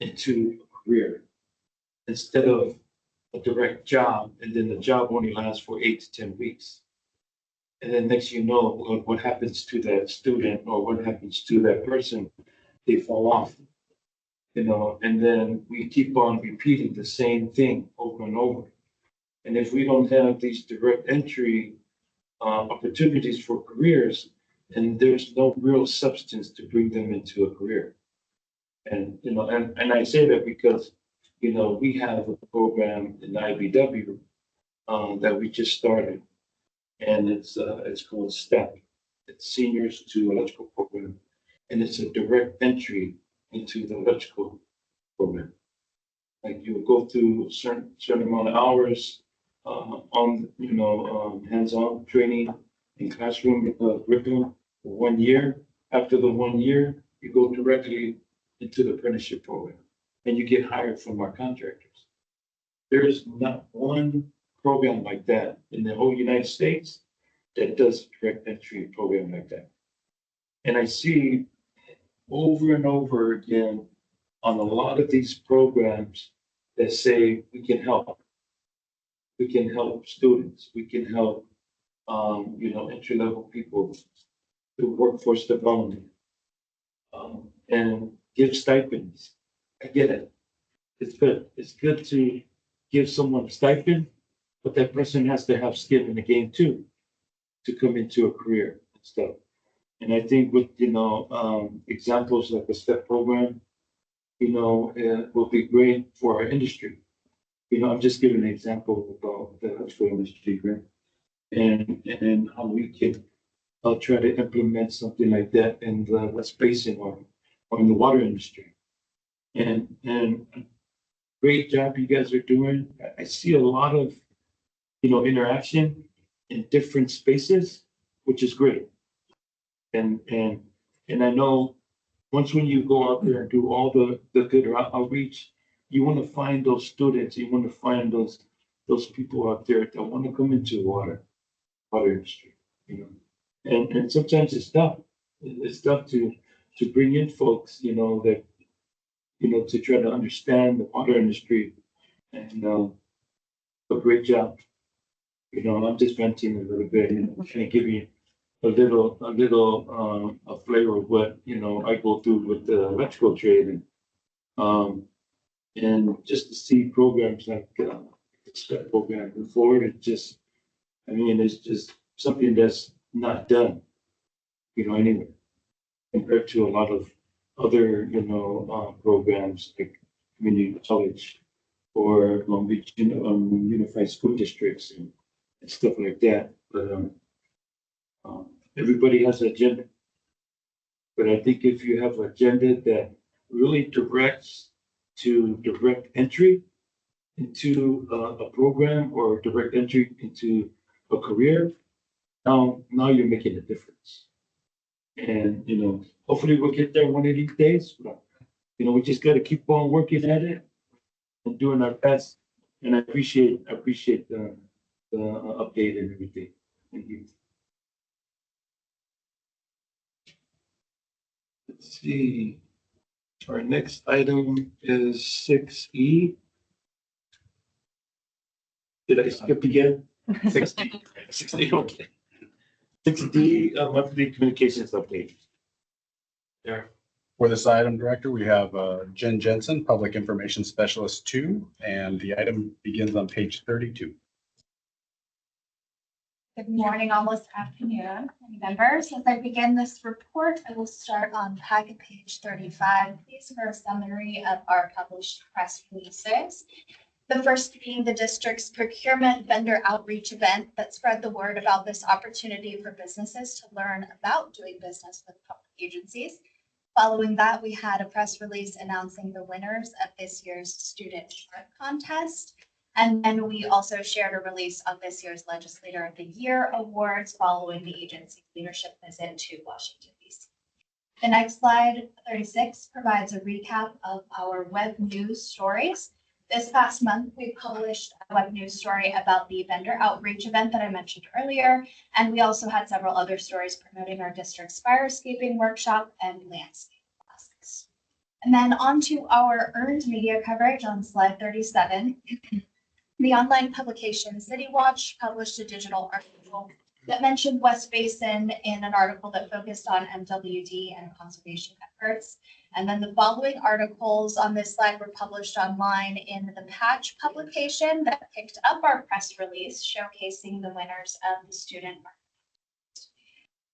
into a career instead of a direct job, and then the job only lasts for 8 to 10 weeks. And then next you know, what happens to that student or what happens to that person, they fall off. And then we keep on repeating the same thing over and over. And if we don't have these direct entry opportunities for careers, and there's no real substance to bring them into a career. And I say that because, we have a program in IBW that we just started, and it's called STEP. It's Seniors to Electrical Program, and it's a direct entry into the electrical program. Like you go through a certain amount of hours on, hands-on training in classroom curriculum for 1 year. After the 1 year, you go directly into the apprenticeship program and you get hired from our contractors. There is not one program like that in the whole United States that does direct entry program like that. And I see over and over again on a lot of these programs that say we can help. We can help students. We can help, entry-level people through workforce development and give stipends. I get it. It's good. It's good to give someone a stipend, but that person has to have skin in the game too, to come into a career and stuff. And I think with, examples like the STEP program, will be great for our industry. I'm just giving an example about the electrical industry, right? And how we can try to implement something like that in the West Basin or in the water industry. And great job you guys are doing. I see a lot of, interaction in different spaces, which is great. And I know once when you go out there and do all the good outreach, you want to find those students, you want to find those people out there that want to come into water industry, And sometimes it's tough. It's tough to bring in folks, that, to try to understand the water industry. And a great job. I'm just venting a little bit and kind of give you a little a flavor of what, I go through with the electrical trade and just to see programs like the STEP program move forward, it's just something that's not done, anywhere compared to a lot of other, programs like community college or Long Beach, unified school districts and stuff like that. But everybody has an agenda. But I think if you have an agenda that really directs to direct entry into a program or direct entry into a career, now you're making a difference. And, hopefully we'll get there one of these days. But, we just got to keep on working at it and doing our best. And I appreciate the update and everything. Thank you. Let's see. Our next item is 6E. Did I skip again? 6D. 6D, okay. 6D, monthly communications update. There. For this item, Director, we have Jen Jensen, Public Information Specialist 2, and the item begins on page 32. Good morning, almost afternoon, members. As I begin this report, I will start on packet page 35. Please for a summary of our published press releases. The first being the district's procurement vendor outreach event that spread the word about this opportunity for businesses to learn about doing business with public agencies. Following that, we had a press release announcing the winners of this year's student art contest. And then we also shared a release on this year's Legislator of the Year awards following the agency's leadership visit to Washington, D.C. The next slide, 36, provides a recap of our web news stories. This past month, we published a web news story about the vendor outreach event that I mentioned earlier, and we also had several other stories promoting our district's firescaping workshop and landscape classes. And then on to our earned media coverage on slide 37. The online publication City Watch published a digital article that mentioned West Basin in an article that focused on MWD and conservation efforts. And then the following articles on this slide were published online in the Patch publication that picked up our press release showcasing the winners of the student market.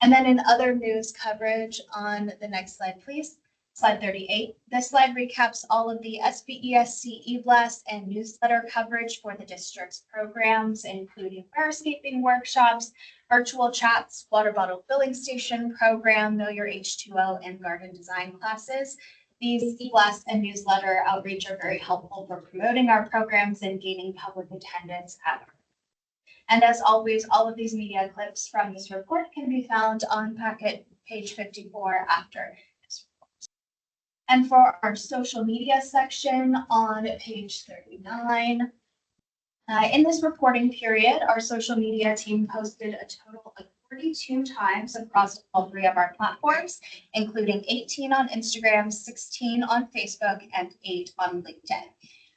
And then in other news coverage on the next slide, please. Slide 38. This slide recaps all of the SBESC e-blast and newsletter coverage for the district's programs, including firescaping workshops, virtual chats, water bottle filling station program, Know Your H2O, and garden design classes. These e-blast and newsletter outreach are very helpful for promoting our programs and gaining public attendance at our. And as always, all of these media clips from this report can be found on packet page 54 after. And for our social media section on page 39, in this reporting period, our social media team posted a total of 42 times across all 3 of our platforms, including 18 on Instagram, 16 on Facebook, and 8 on LinkedIn.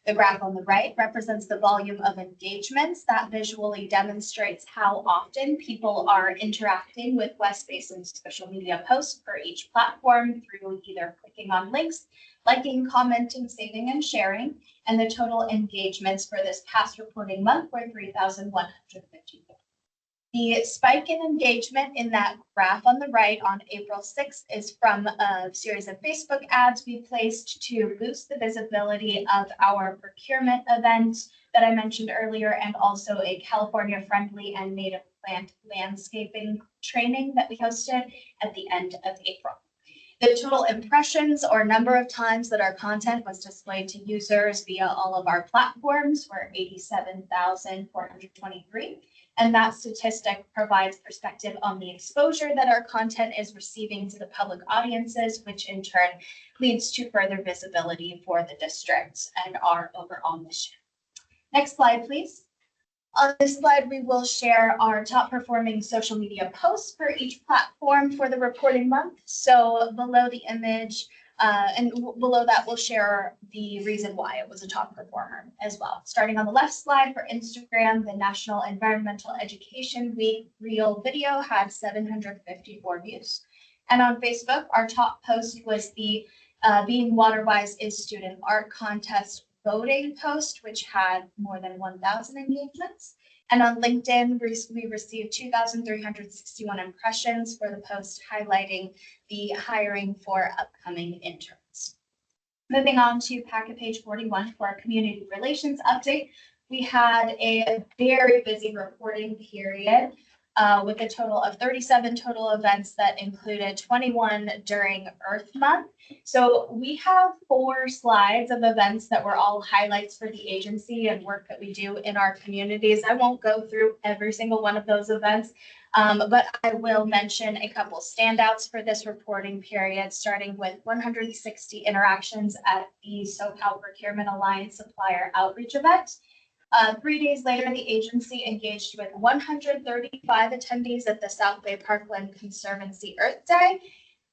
The graph on the right represents the volume of engagements that visually demonstrates how often people are interacting with West Basin's social media posts for each platform through either clicking on links, liking, commenting, saving, and sharing. And the total engagements for this past reporting month were 3,154. The spike in engagement in that graph on the right on April 6th is from a series of Facebook ads we placed to boost the visibility of our procurement event that I mentioned earlier, and also a California-friendly and native plant landscaping training that we hosted at the end of April. The total impressions or number of times that our content was displayed to users via all of our platforms were 87,423. And that statistic provides perspective on the exposure that our content is receiving to the public audiences, which in turn leads to further visibility for the district and our overall mission. Next slide, please. On this slide, we will share our top performing social media posts for each platform for the reporting month. So below the image, and below that, we'll share the reason why it was a top performer as well. Starting on the left slide for Instagram, the National Environmental Education Week reel video had 754 views. And on Facebook, our top post was the Being Water-Wise is Student Art Contest voting post, which had more than 1,000 engagements. And on LinkedIn, we received 2,361 impressions for the post highlighting the hiring for upcoming interns. Moving on to packet page 41 for our community relations update. We had a very busy reporting period with a total of 37 total events that included 21 during Earth Month. So we have 4 slides of events that were all highlights for the agency and work that we do in our communities. I won't go through every single one of those events, but I will mention a couple standouts for this reporting period, starting with 160 interactions at the SoCal Procurement Alliance Supplier Outreach event. 3 days later, the agency engaged with 135 attendees at the South Bay Parkland Conservancy Earth Day,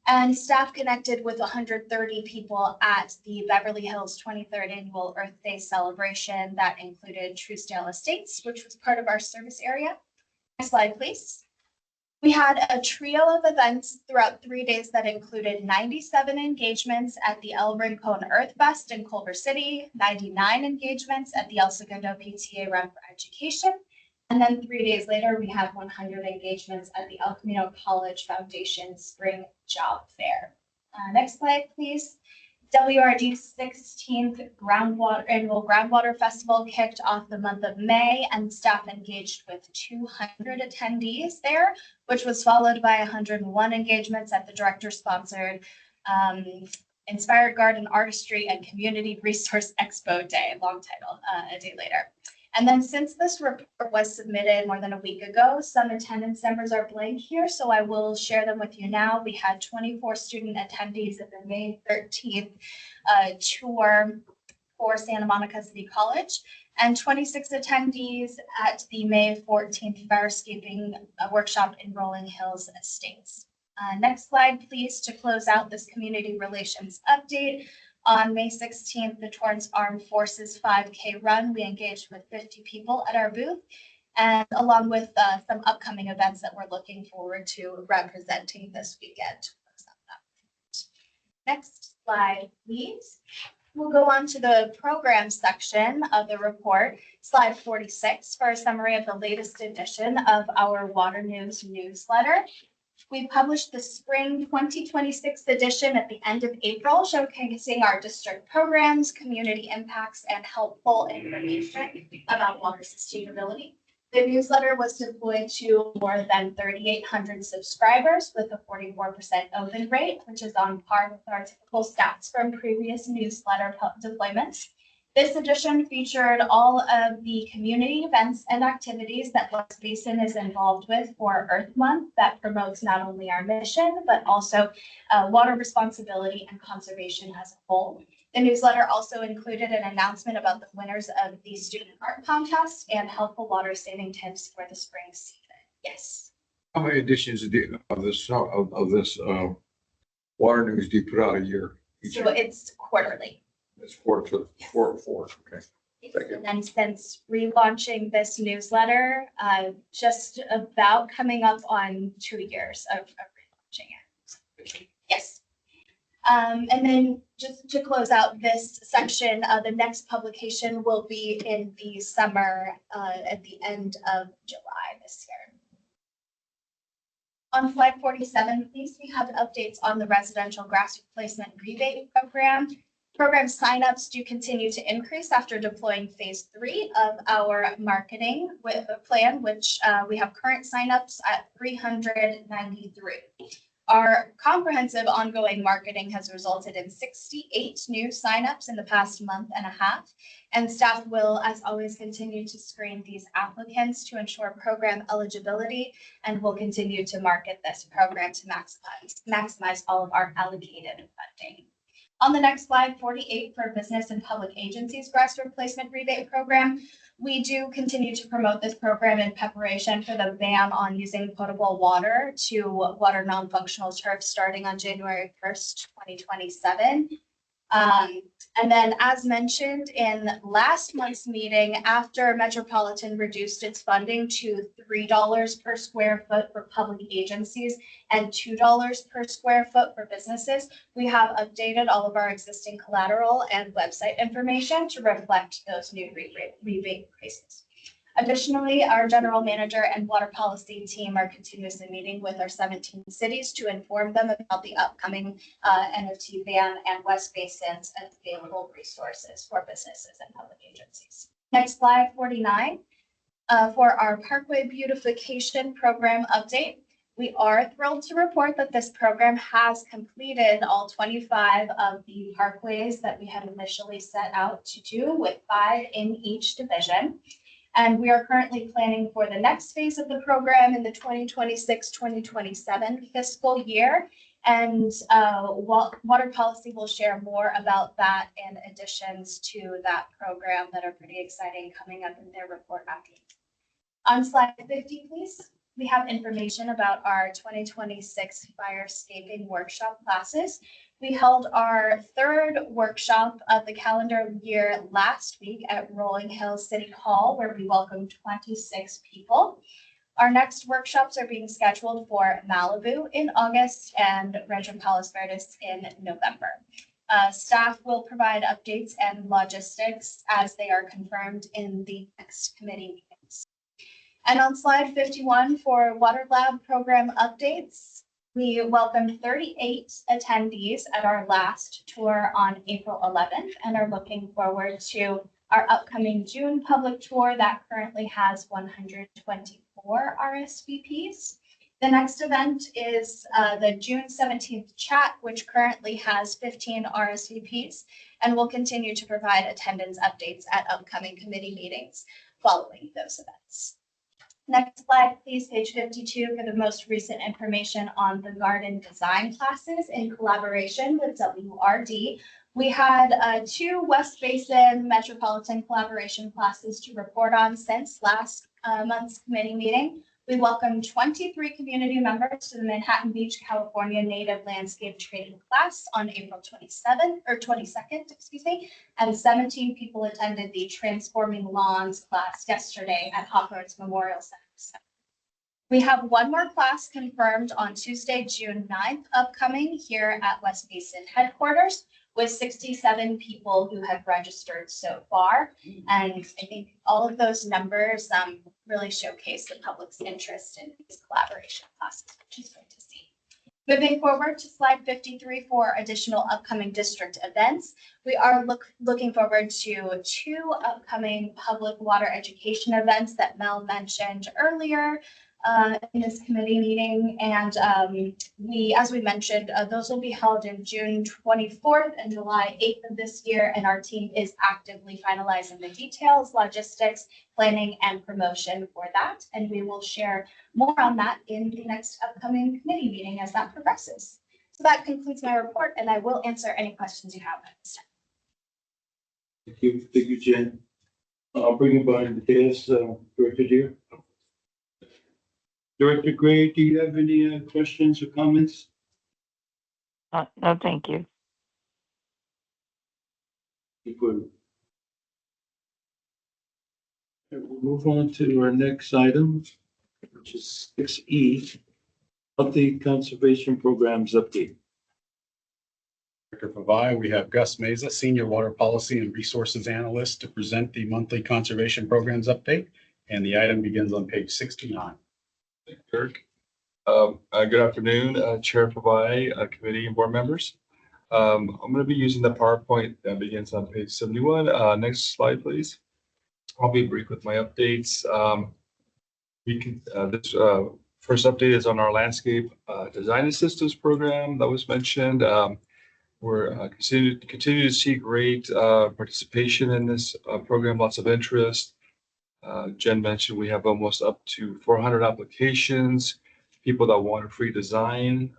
and staff connected with 130 people at the Beverly Hills 23rd Annual Earth Day celebration that included Truesdale Estates, which was part of our service area. Next slide, please. We had a trio of events throughout 3 days that included 97 engagements at the El Rincon Earth Fest in Culver City, 99 engagements at the El Segundo PTA Run for Education, and then 3 days later, we had 100 engagements at the El Camino College Foundation Spring Job Fair. Next slide, please. WRD's 16th Annual Groundwater Festival kicked off the month of May, and staff engaged with 200 attendees there, which was followed by 101 engagements at the director-sponsored Inspired Garden Artistry and Community Resource Expo Day, long title, a day later. And then since this report was submitted more than a week ago, some attendance numbers are blank here, so I will share them with you now. We had 24 student attendees at the May 13th tour for Santa Monica City College, and 26 attendees at the May 14th Firescaping Workshop in Rolling Hills Estates. Next slide, please, to close out this community relations update. On May 16th, the Torrance Armed Forces 5K run, we engaged with 50 people at our booth, and along with some upcoming events that we're looking forward to representing this weekend. Next slide, please. We'll go on to the program section of the report, slide 46, for a summary of the latest edition of our Water News newsletter. We published the spring 2026 edition at the end of April, showcasing our district programs, community impacts, and helpful information about water sustainability. The newsletter was deployed to more than 3,800 subscribers with a 44% open rate, which is on par with our typical stats from previous newsletter deployments. This edition featured all of the community events and activities that West Basin is involved with for Earth Month that promotes not only our mission, but also water responsibility and conservation as a whole. The newsletter also included an announcement about the winners of the student art contest and helpful water saving tips for the spring season. Yes. How many editions of this water news do you put out a year? So it's quarterly. It's four. Okay. Thank you. And then since relaunching this newsletter, just about coming up on 2 years of relaunching it. Yes. And then just to close out this section, the next publication will be in the summer at the end of July this year. On slide 47, please, we have updates on the residential grass replacement rebate program. Program signups do continue to increase after deploying phase 3 of our marketing with a plan, which we have current signups at 393. Our comprehensive ongoing marketing has resulted in 68 new signups in the past month and a half, and staff will, as always, continue to screen these applicants to ensure program eligibility, and will continue to market this program to maximize all of our allocated funding. On the next slide, 48, for business and public agencies grass replacement rebate program, we do continue to promote this program in preparation for the ban on using potable water to water non-functional turf starting on January 1st, 2027. And then, as mentioned in last month's meeting, after Metropolitan reduced its funding to $3 per square foot for public agencies and $2 per square foot for businesses, we have updated all of our existing collateral and website information to reflect those new rebate prices. Additionally, our general manager and water policy team are continuously meeting with our 17 cities to inform them about the upcoming NOT ban and West Basin's available resources for businesses and public agencies. Next slide, 49. For our Parkway Beautification Program update, we are thrilled to report that this program has completed all 25 of the parkways that we had initially set out to do, with 5 in each division. And we are currently planning for the next phase of the program in the 2026-2027 fiscal year. And water policy will share more about that and additions to that program that are pretty exciting coming up in their report after. On slide 50, please, we have information about our 2026 firescaping workshop classes. We held our 3rd workshop of the calendar year last week at Rolling Hills City Hall, where we welcomed 26 people. Our next workshops are being scheduled for Malibu in August and Rancho Palos Verdes in November. Staff will provide updates and logistics as they are confirmed in the next committee meetings. And on slide 51, for Water Lab program updates, we welcomed 38 attendees at our last tour on April 11th and are looking forward to our upcoming June public tour that currently has 124 RSVPs. The next event is the June 17th chat, which currently has 15 RSVPs, and will continue to provide attendance updates at upcoming committee meetings following those events. Next slide, please, page 52, for the most recent information on the garden design classes in collaboration with WRD. We had two West Basin Metropolitan Collaboration classes to report on since last month's committee meeting. We welcomed 23 community members to the Manhattan Beach, California Native Landscape Training class on April 22nd, excuse me, and 17 people attended the Transforming Lawns class yesterday at Hawthorne's Memorial Center. We have one more class confirmed on Tuesday, June 9th, upcoming here at West Basin headquarters, with 67 people who have registered so far. And I think all of those numbers really showcase the public's interest in these collaboration classes, which is great to see. Moving forward to slide 53 for additional upcoming district events. We are looking forward to two upcoming public water education events that Mel mentioned earlier in this committee meeting. And as we mentioned, those will be held in June 24th and July 8th of this year. And our team is actively finalizing the details, logistics, planning, and promotion for that. And we will share more on that in the next upcoming committee meeting as that progresses. So that concludes my report, and I will answer any questions you have at this time. Thank you, Jen. I'll bring it by the dais, Director Deere. Director Gray, do you have any questions or comments? No, thank you. We'll move on to our next item, which is 6E, update conservation programs update. Director Pavai, we have Gus Meza, Senior Water Policy and Resources Analyst, to present the monthly conservation programs update. And the item begins on page 69. Thank you, Eric. Good afternoon, Chair Pavai, committee and board members. I'm going to be using the PowerPoint that begins on page 71. Next slide, please. I'll be brief with my updates. This first update is on our landscape design assistance program that was mentioned. We're continue to see great participation in this program, lots of interest. Jen mentioned we have almost up to 400 applications, people that want a free design.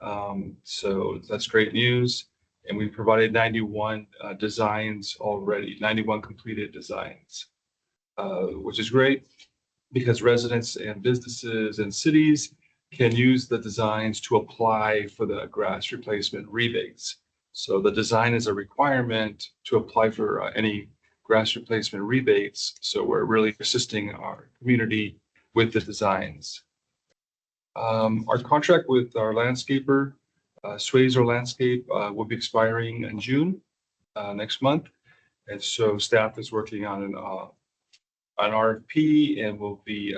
So that's great news. And we provided 91 designs already, 91 completed designs, which is great because residents and businesses and cities can use the designs to apply for the grass replacement rebates. So the design is a requirement to apply for any grass replacement rebates. So we're really assisting our community with the designs. Our contract with our landscaper, Swayzer Landscape, will be expiring in June next month. And so staff is working on an RFP and will be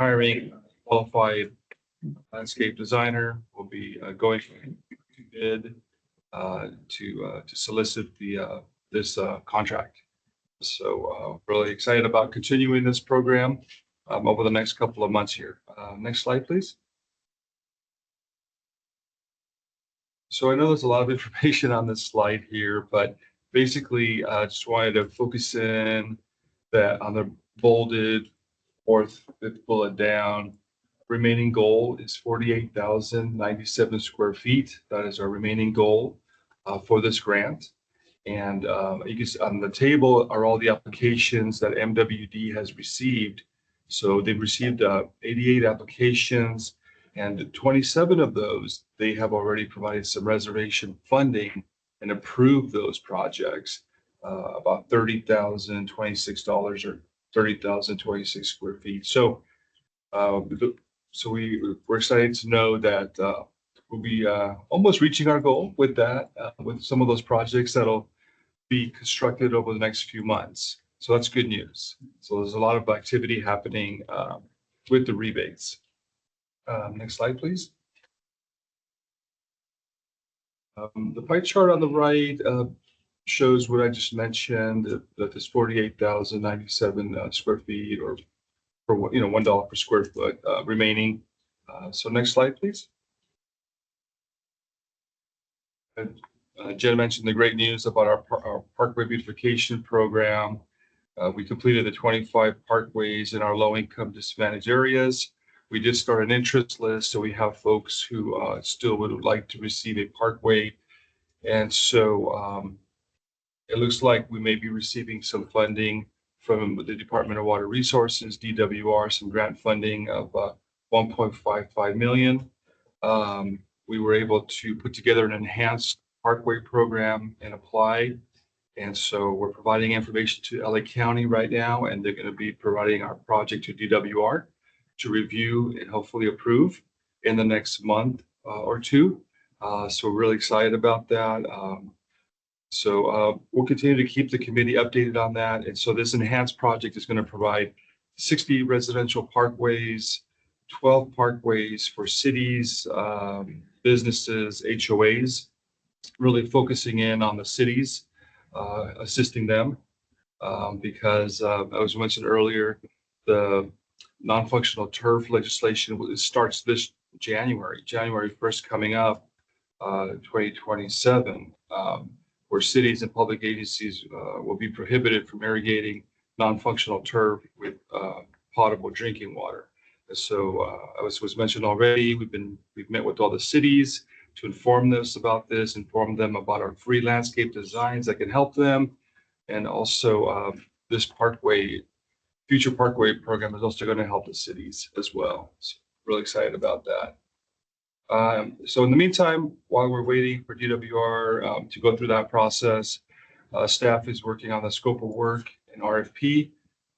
hiring a qualified landscape designer. We'll be going to bid to solicit this contract. So really excited about continuing this program over the next couple of months here. Next slide, please. So I know there's a lot of information on this slide here, but basically I just wanted to focus in that on the bolded fourth, fifth bullet down. Remaining goal is 48,097 square feet. That is our remaining goal for this grant. And you can see on the table are all the applications that MWD has received. So they've received 88 applications, and 27 of those, they have already provided some reservation funding and approved those projects, about $30,026 or 30,026 square feet. So we're excited to know that we'll be almost reaching our goal with that, with some of those projects that'll be constructed over the next few months. So that's good news. So there's a lot of activity happening with the rebates. Next slide, please. The pie chart on the right shows what I just mentioned, that this 48,097 square feet, or for $1 per square foot remaining. So next slide, please. Jen mentioned the great news about our parkway beautification program. We completed the 25 parkways in our low-income disadvantaged areas. We did start an interest list, so we have folks who still would like to receive a parkway And so it looks like we may be receiving some funding from the Department of Water Resources, DWR, some grant funding of 1.55 million. We were able to put together an enhanced parkway program and apply. And so we're providing information to LA County right now, and they're going to be providing our project to DWR to review and hopefully approve in the next month or two. So we're really excited about that. So we'll continue to keep the committee updated on that. And so this enhanced project is going to provide 60 residential parkways, 12 parkways for cities, businesses, HOAs, really focusing in on the cities, assisting them. Because as mentioned earlier, the non-functional turf legislation starts this January 1st coming up, 2027. Where cities and public agencies will be prohibited from irrigating non-functional turf with potable drinking water. And so, as was mentioned already, we've met with all the cities to inform them about this, inform them about our free landscape designs that can help them, and also this future parkway program is also going to help the cities as well. So, really excited about that. So in the meantime, while we're waiting for DWR to go through that process, staff is working on the scope of work and RFP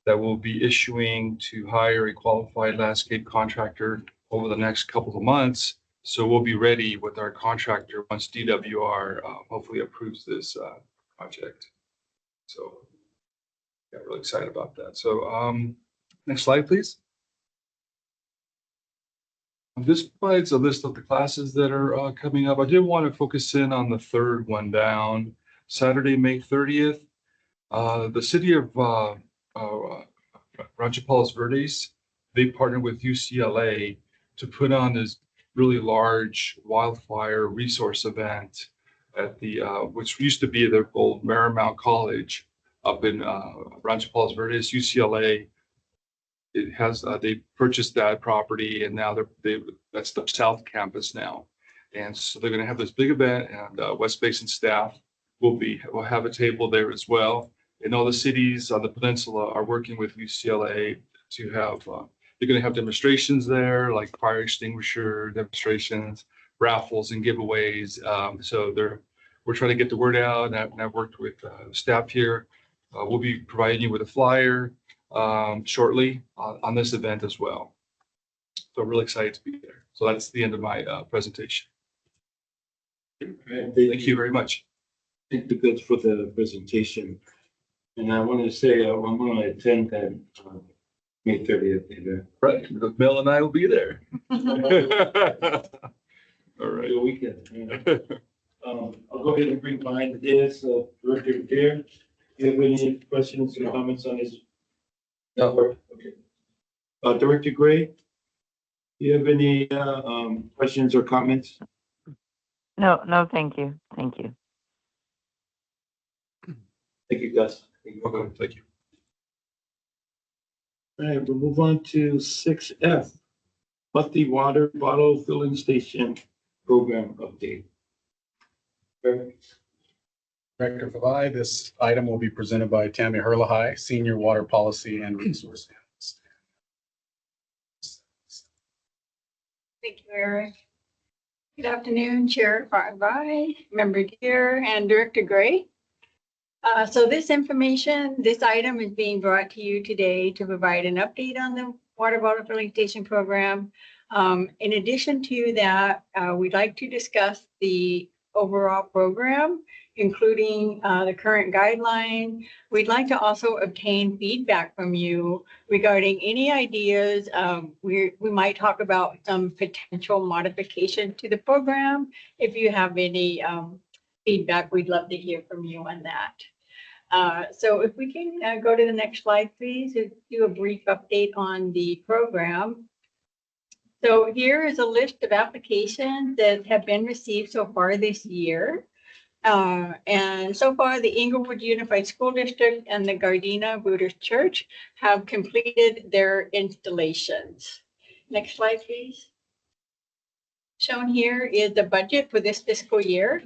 that we'll be issuing to hire a qualified landscape contractor over the next couple of months. So we'll be ready with our contractor once DWR hopefully approves this project. So yeah, really excited about that. So next slide, please. This provides a list of the classes that are coming up. I did want to focus in on the third one down, Saturday, May 30th. The city of Rancho Palos Verdes, they partnered with UCLA to put on this really large wildfire resource event at the which used to be the old Marymount College up in Rancho Palos Verdes. UCLA, it has they purchased that property, and now that's the South Campus now, and so they're going to have this big event, and West Basin staff will have a table there as well. And all the cities on the peninsula are working with UCLA to have. They're going to have demonstrations there, like fire extinguisher demonstrations, raffles, and giveaways. So we're trying to get the word out, and I've worked with staff here. We'll be providing you with a flyer shortly on this event as well. So I'm really excited to be there. So that's the end of my presentation. Thank you very much. Thank you good for the presentation. And I want to say I'm going to attend that May 30th event. Right, Mel and I will be there. All right. Good weekend. Yeah. I'll go ahead and bring mine. Is Director Dare. Do you have any questions or comments on this? No. Okay. Director Gray, do you have any questions or comments? No, thank you. Thank you. Thank you, Gus. Okay, thank you. All right, we'll move on to 6F, Monthly Water Bottle Filling Station Program Update. Director Favai, this item will be presented by Tammy Herlahai, Senior Water Policy and Resource Analyst. Thank you, Eric. Good afternoon, Chair Favai, Member Deere, and Director Gray. So this item is being brought to you today to provide an update on the water bottle filling station program. In addition to that, we'd like to discuss the overall program, including the current guideline. We'd like to also obtain feedback from you regarding any ideas. We might talk about some potential modification to the program. If you have any feedback, we'd love to hear from you on that. So if we can go to the next slide, please, and do a brief update on the program. So here is a list of applications that have been received so far this year. And so far, the Inglewood Unified School District and the Gardena Buddhist Church have completed their installations. Next slide, please. Shown here is the budget for this fiscal year.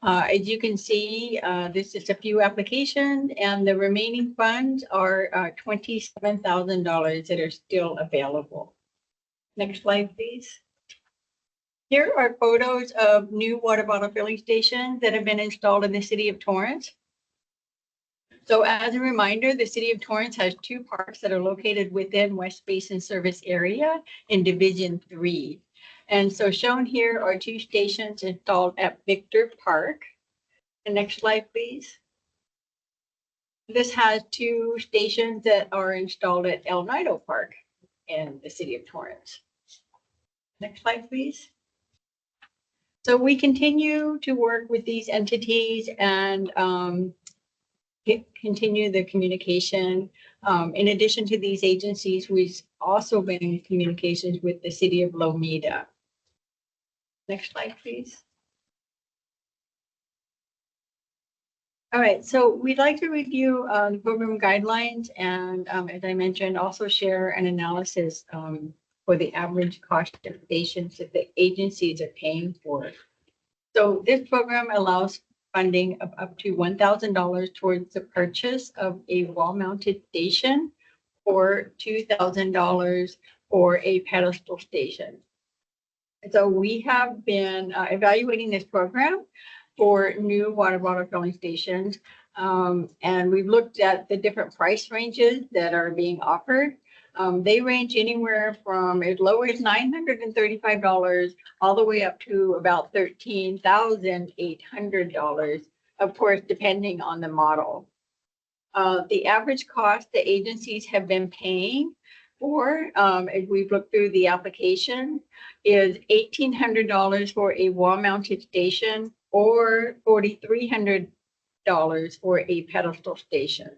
As you can see, this is a few applications and the remaining funds are $27,000 that are still available. Next slide, please. Here are photos of new water bottle filling stations that have been installed in the city of Torrance. So as a reminder, the city of Torrance has 2 parks that are located within West Basin Service Area in Division 3. And so shown here are 2 stations installed at Victor Park. The next slide, please. This has 2 stations that are installed at El Nido Park in the city of Torrance. Next slide, please. So we continue to work with these entities and continue the communication. In addition to these agencies, we've also been in communications with the city of Lomita. Next slide, please. All right, so we'd like to review the program guidelines and, as I mentioned, also share an analysis for the average cost of stations that the agencies are paying for. So this program allows funding of up to $1,000 towards the purchase of a wall-mounted station or $2,000 for a pedestal station. And so we have been evaluating this program for new water bottle filling stations. And we've looked at the different price ranges that are being offered. They range anywhere from as low as $935 all the way up to about $13,800, of course, depending on the model. The average cost the agencies have been paying for, as we've looked through the application, is $1,800 for a wall-mounted station or $4,300 for a pedestal station.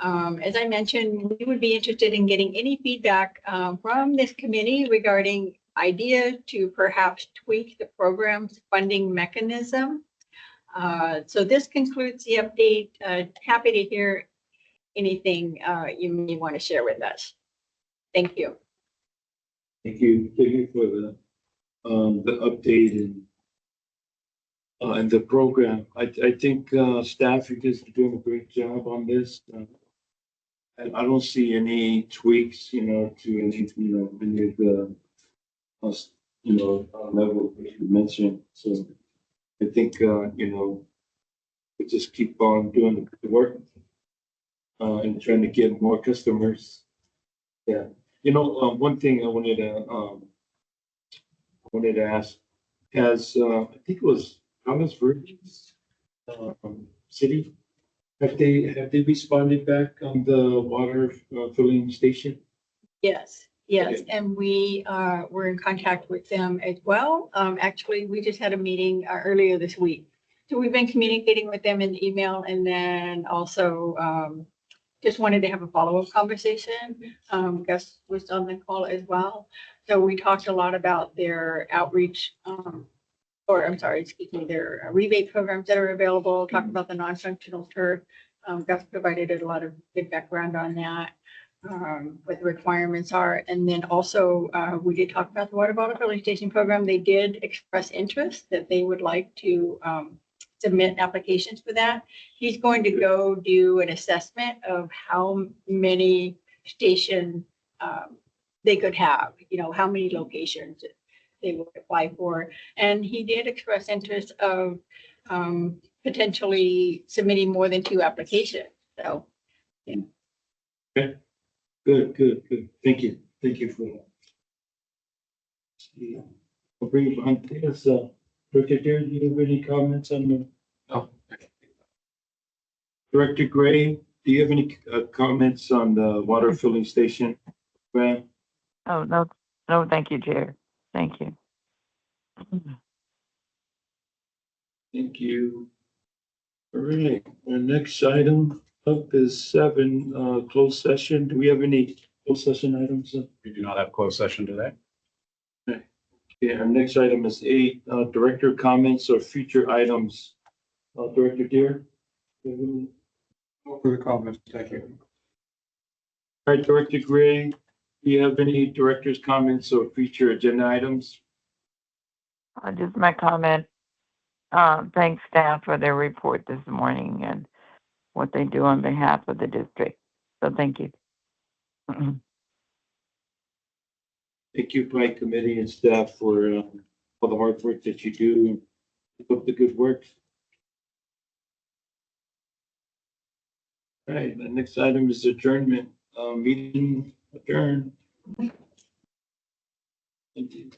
As I mentioned, we would be interested in getting any feedback from this committee regarding ideas to perhaps tweak the program's funding mechanism. So this concludes the update. Happy to hear anything you may want to share with us. Thank you. Thank you. Thank you for the update and the program. I think staff is doing a great job on this. And I don't see any tweaks, to any, any of the, level that you mentioned. So I think, we just keep on doing the work and trying to get more customers. Yeah. One thing I wanted to ask, has, I think it was Thomas Virgins City, have they responded back on the water filling station? Yes, yes, Okay. and we were in contact with them as well. Actually, we just had a meeting earlier this week. So we've been communicating with them in email and then also just wanted to have a follow-up conversation. Gus was on the call as well. So we talked a lot about their outreach, their rebate programs that are available, talked about the non-functional turf. Gus provided a lot of good background on that, what the requirements are. And then also we did talk about the water bottle filling station program. They did express interest that they would like to submit applications for that. He's going to go do an assessment of how many stations they could have, how many locations they would apply for. And he did express interest of potentially submitting more than 2 applications. So, yeah. Okay. Good. Thank you for that. I'll bring it behind this. Director Dare, do you have any comments on the? No. Director Gray, do you have any comments on the water filling station grant? Oh, no, thank you, Chair. Thank you. Thank you. All right, our next item up is 7, closed session. Do we have any closed session items? We do not have closed session today. Yeah, our next item is 8, director comments or future items. Director Deere? No further comments. Thank you. All right, Director Gray, do you have any director's comments or future agenda items? Just my comment. thank staff for their report this morning and what they do on behalf of the district. So thank you. Thank you, Pike Committee and staff for all the hard work that you do and keep up the good work. All right, the next item is adjournment. Meeting adjourned. Thank you.